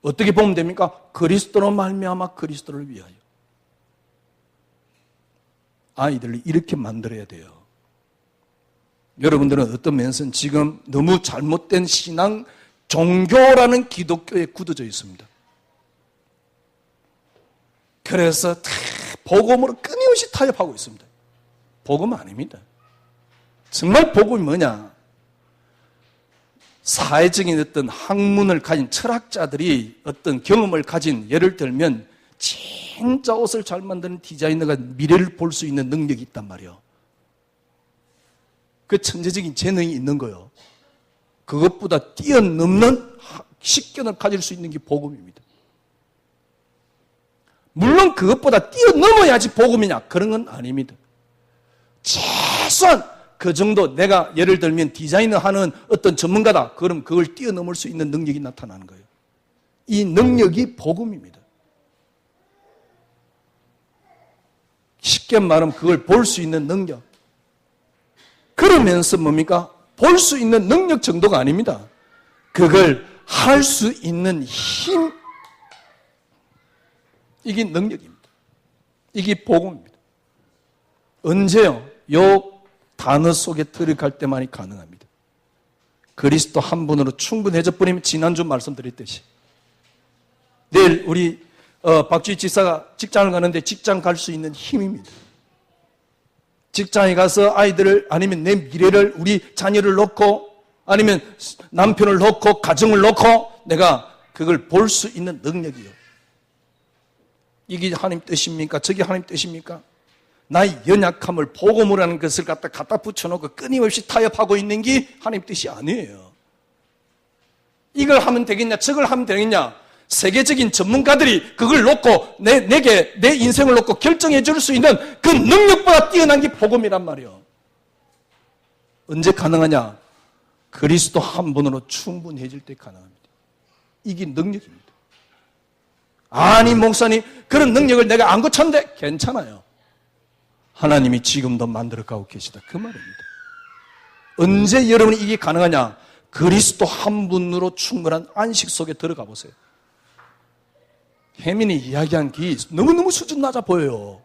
어떻게 보면 됩니까? 그리스도로 말미암아 그리스도를 위하여. 아이들을 이렇게 만들어야 돼요. 여러분들은 어떤 면에서는 지금 너무 잘못된 신앙, 종교라는 기독교에 굳어져 있습니다. 그래서 복음으로 끊임없이 타협하고 있습니다. 복음은 아닙니다. 정말 복음이 뭐냐? 사회적인 어떤 학문을 가진 철학자들이 어떤 경험을 가진, 예를 들면 진짜 옷을 잘 만드는 디자이너가 미래를 볼 수 있는 능력이 있단 말이에요. 그 천재적인 재능이 있는 거예요. 그것보다 뛰어넘는 식견을 가질 수 있는 게 복음입니다. 물론 그것보다 뛰어넘어야지 복음이냐? 그런 건 아닙니다. 최소한 그 정도, 내가 예를 들면 디자이너 하는 어떤 전문가다. 그럼 그걸 뛰어넘을 수 있는 능력이 나타나는 거예요. 이 능력이 복음입니다. 쉽게 말하면 그걸 볼 수 있는 능력. 그러면서 뭡니까? 볼 수 있는 능력 정도가 아닙니다. 그걸 할 수 있는 힘. 이게 능력입니다. 이게 복음입니다. 언제요? 요 단어 속에 들어갈 때만이 가능합니다. 그리스도 한 분으로 충분해져 버리면 지난주 말씀드렸듯이 내일 우리 박주희 지사가 직장을 가는데 직장 갈 수 있는 힘입니다. 직장에 가서 아이들을, 아니면 내 미래를, 우리 자녀를 놓고, 아니면 남편을 놓고, 가정을 놓고 내가 그걸 볼 수 있는 능력이요. 이게 하나님 뜻입니까? 저게 하나님 뜻입니까? 나의 연약함을 복음으로 하는 것을 갖다 붙여놓고 끊임없이 타협하고 있는 게 하나님 뜻이 아니에요. 이걸 하면 되겠냐, 저걸 하면 되겠냐, 세계적인 전문가들이 그걸 놓고 내게 내 인생을 놓고 결정해 줄 수 있는 그 능력보다 뛰어난 게 복음이란 말이에요. 언제 가능하냐? 그리스도 한 분으로 충분해질 때 가능합니다. 이게 능력입니다. 아니 목사님 그런 능력을 내가 안 거쳤는데 괜찮아요. 하나님이 지금도 만들어가고 계시다 그 말입니다. 언제 여러분이 이게 가능하냐? 그리스도 한 분으로 충분한 안식 속에 들어가 보세요. 혜민이 이야기한 게 너무너무 수준 낮아 보여요.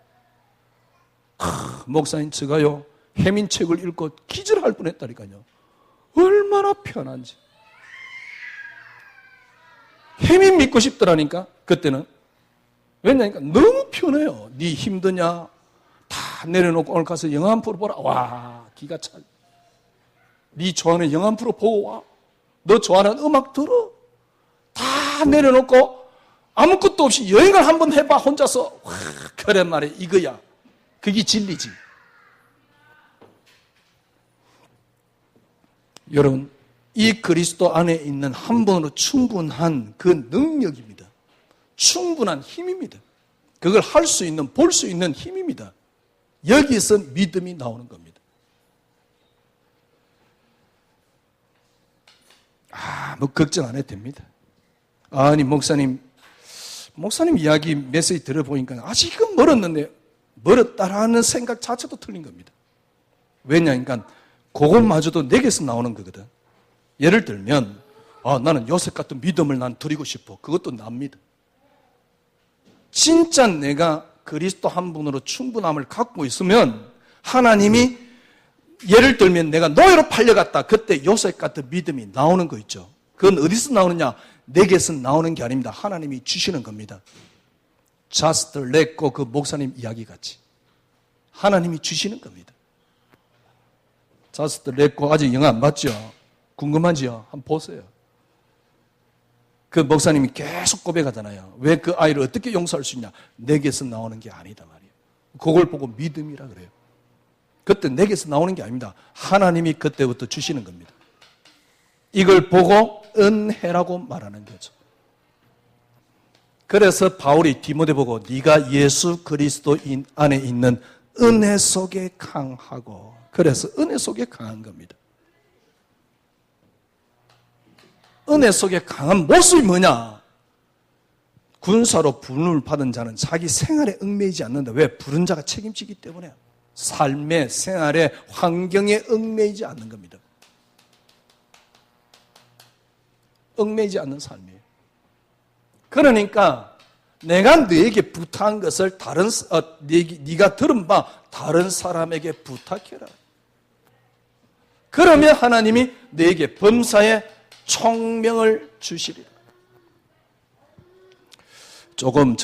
목사님 제가요 혜민 책을 읽고 기절할 뻔했다니까요. 얼마나 편한지. 혜민 믿고 싶더라니까 그때는. 왜냐니까 너무 편해요. 네 힘드냐 다 내려놓고 오늘 가서 영화 한 프로 보라. 와 기가 차. 네 좋아하는 영화 한 프로 보고 와. 너 좋아하는 음악 들어. 다 내려놓고 아무것도 없이 여행을 한번 해봐 혼자서. 와, 그래 말이야 이거야. 그게 진리지. 여러분 이 그리스도 안에 있는 한 분으로 충분한 그 능력입니다. 충분한 힘입니다. 그걸 할 수 있는 볼 수 있는 힘입니다. 여기서 믿음이 나오는 겁니다. 뭐 걱정 안 해도 됩니다. 아니 목사님 이야기 메시지 들어보니까 아직은 멀었는데 멀었다라는 생각 자체도 틀린 겁니다. 왜냐니까 그것마저도 내게서 나오는 거거든. 예를 들면 나는 요셉 같은 믿음을 난 드리고 싶어. 그것도 납니다. 진짜 내가 그리스도 한 분으로 충분함을 갖고 있으면 하나님이 예를 들면 내가 노예로 팔려갔다. 그때 요셉 같은 믿음이 나오는 거 있죠. 그건 어디서 나오느냐? 내게서 나오는 게 아닙니다. 하나님이 주시는 겁니다. Just let go 그 목사님 이야기 같이 하나님이 주시는 겁니다. Just let go 아직 영화 안 봤죠? 궁금하지요? 한번 보세요. 그 목사님이 계속 고백하잖아요. 왜 그 아이를 어떻게 용서할 수 있냐? 내게서 나오는 게 아니다 말이에요. 그걸 보고 믿음이라 그래요. 그때 내게서 나오는 게 아닙니다. 하나님이 그때부터 주시는 겁니다. 이걸 보고 은혜라고 말하는 거죠. 그래서 바울이 디모데 보고 네가 예수 그리스도인 안에 있는 은혜 속에 강하고 그래서 은혜 속에 강한 겁니다. 은혜 속에 강한 모습이 뭐냐? 군사로 부름을 받은 자는 자기 생활에 얽매이지 않는다. 왜? 부른 자가 책임지기 때문에. 삶의 생활의 환경에 얽매이지 않는 겁니다. 얽매이지 않는 삶이에요. 그러니까 내가 너에게 부탁한 것을 네가 들은 바 다른 사람에게 부탁해라. 그러면 하나님이 너에게 범사에 총명을 주시리라. 조금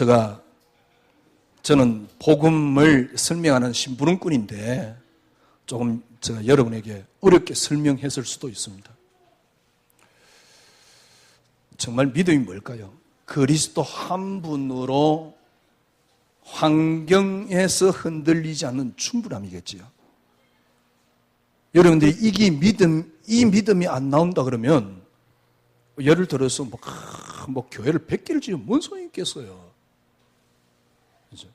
저는 복음을 설명하는 심부름꾼인데 조금 제가 여러분에게 어렵게 설명했을 수도 있습니다. 정말 믿음이 뭘까요? 그리스도 한 분으로 환경에서 흔들리지 않는 충분함이겠지요. 여러분들이 이 믿음이 안 나온다 그러면 예를 들어서 교회를 100개를 지으면 뭔 소용이 있겠어요. 그렇죠?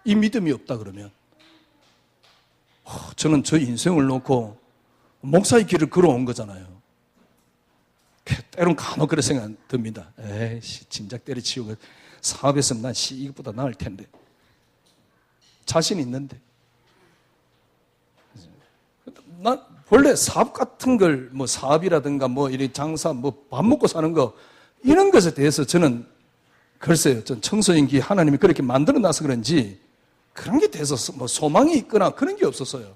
이 믿음이 없다 그러면 저는 저 인생을 놓고 목사의 길을 걸어온 거잖아요. 때론 간혹 그런 생각 듭니다. 에이씨 진작 때려치우고 사업했으면 난 이것보다 나을 텐데. 자신 있는데. 난 원래 사업 같은 걸 사업이라든가 이런 장사 밥 먹고 사는 거 이런 것에 대해서 저는 글쎄요. 전 청소년기 하나님이 그렇게 만들어 놔서 그런지 그런 게 대해서 소망이 있거나 그런 게 없었어요.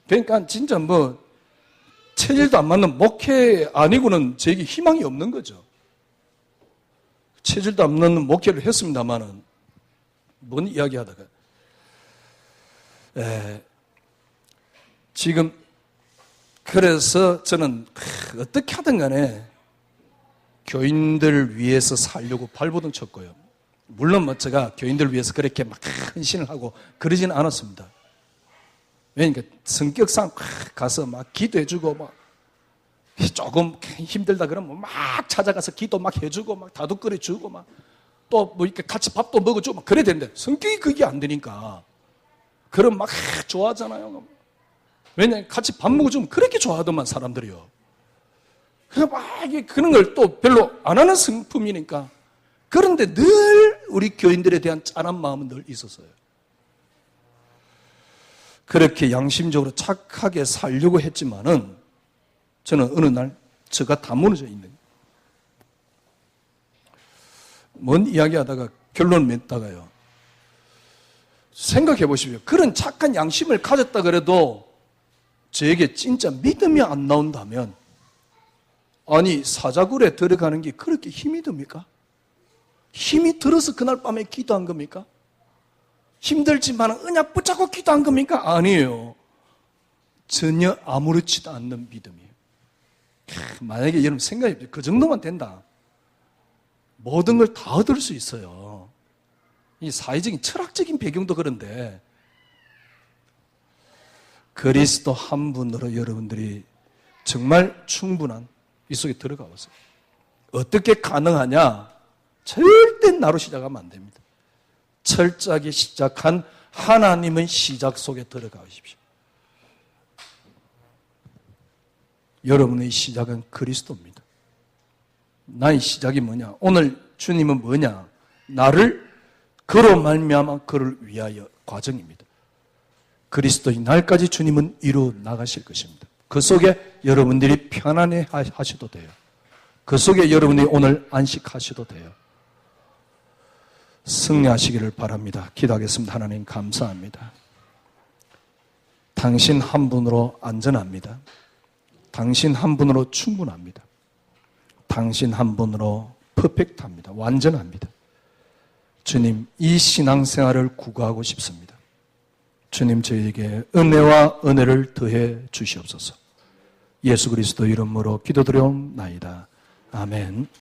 그러니까 진짜 체질도 안 맞는 목회 아니고는 제게 희망이 없는 거죠. 체질도 안 맞는 목회를 했습니다만은 뭔 이야기 하다가 지금 그래서 저는 어떻게 하든 간에 교인들 위해서 살려고 발버둥 쳤고요. 물론 제가 교인들 위해서 그렇게 막 헌신을 하고 그러지는 않았습니다. 왜냐니까 성격상 가서 막 기도해주고 조금 힘들다 그러면 막 찾아가서 기도 막 해주고 막 다도 끓여주고 막 또 뭐 이렇게 같이 밥도 먹어주고 막 그래야 되는데 성격이 그게 안 되니까 그럼 막 좋아하잖아요. 왜냐면 같이 밥 먹어주면 그렇게 좋아하더만 사람들이요. 그래서 막 그런 걸 또 별로 안 하는 성품이니까. 그런데 늘 우리 교인들에 대한 짠한 마음은 늘 있었어요. 그렇게 양심적으로 착하게 살려고 했지만은 저는 어느 날 저가 다 무너져 있는 거예요. 뭔 이야기하다가 결론을 맺다가요. 생각해 보십시오. 그런 착한 양심을 가졌다 그래도 저에게 진짜 믿음이 안 나온다면 아니 사자굴에 들어가는 게 그렇게 힘이 듭니까? 힘이 들어서 그날 밤에 기도한 겁니까? 힘들지만 언약 붙잡고 기도한 겁니까? 아니에요. 전혀 아무렇지도 않는 믿음이에요. 만약에 여러분 생각해보세요. 그 정도만 된다. 모든 걸 다 얻을 수 있어요. 이 사회적인 철학적인 배경도 그런데 그리스도 한 분으로 여러분들이 정말 충분한 이 속에 들어가 보세요. 어떻게 가능하냐? 절대 나로 시작하면 안 됩니다. 철저하게 시작한 하나님의 시작 속에 들어가십시오. 여러분의 시작은 그리스도입니다. 나의 시작이 뭐냐? 오늘 주님은 뭐냐? 나를 그로 말미암아 그를 위하여 과정입니다. 그리스도의 날까지 주님은 이루어 나가실 것입니다. 그 속에 여러분들이 편안해 하셔도 돼요. 그 속에 여러분이 오늘 안식하셔도 돼요. 승리하시기를 바랍니다. 기도하겠습니다. 하나님 감사합니다. 당신 한 분으로 안전합니다. 당신 한 분으로 충분합니다. 당신 한 분으로 퍼펙트합니다. 완전합니다. 주님, 이 신앙생활을 구가하고 싶습니다. 주님, 저희에게 은혜와 은혜를 더해 주시옵소서. 예수 그리스도 이름으로 기도드려옵나이다. 아멘.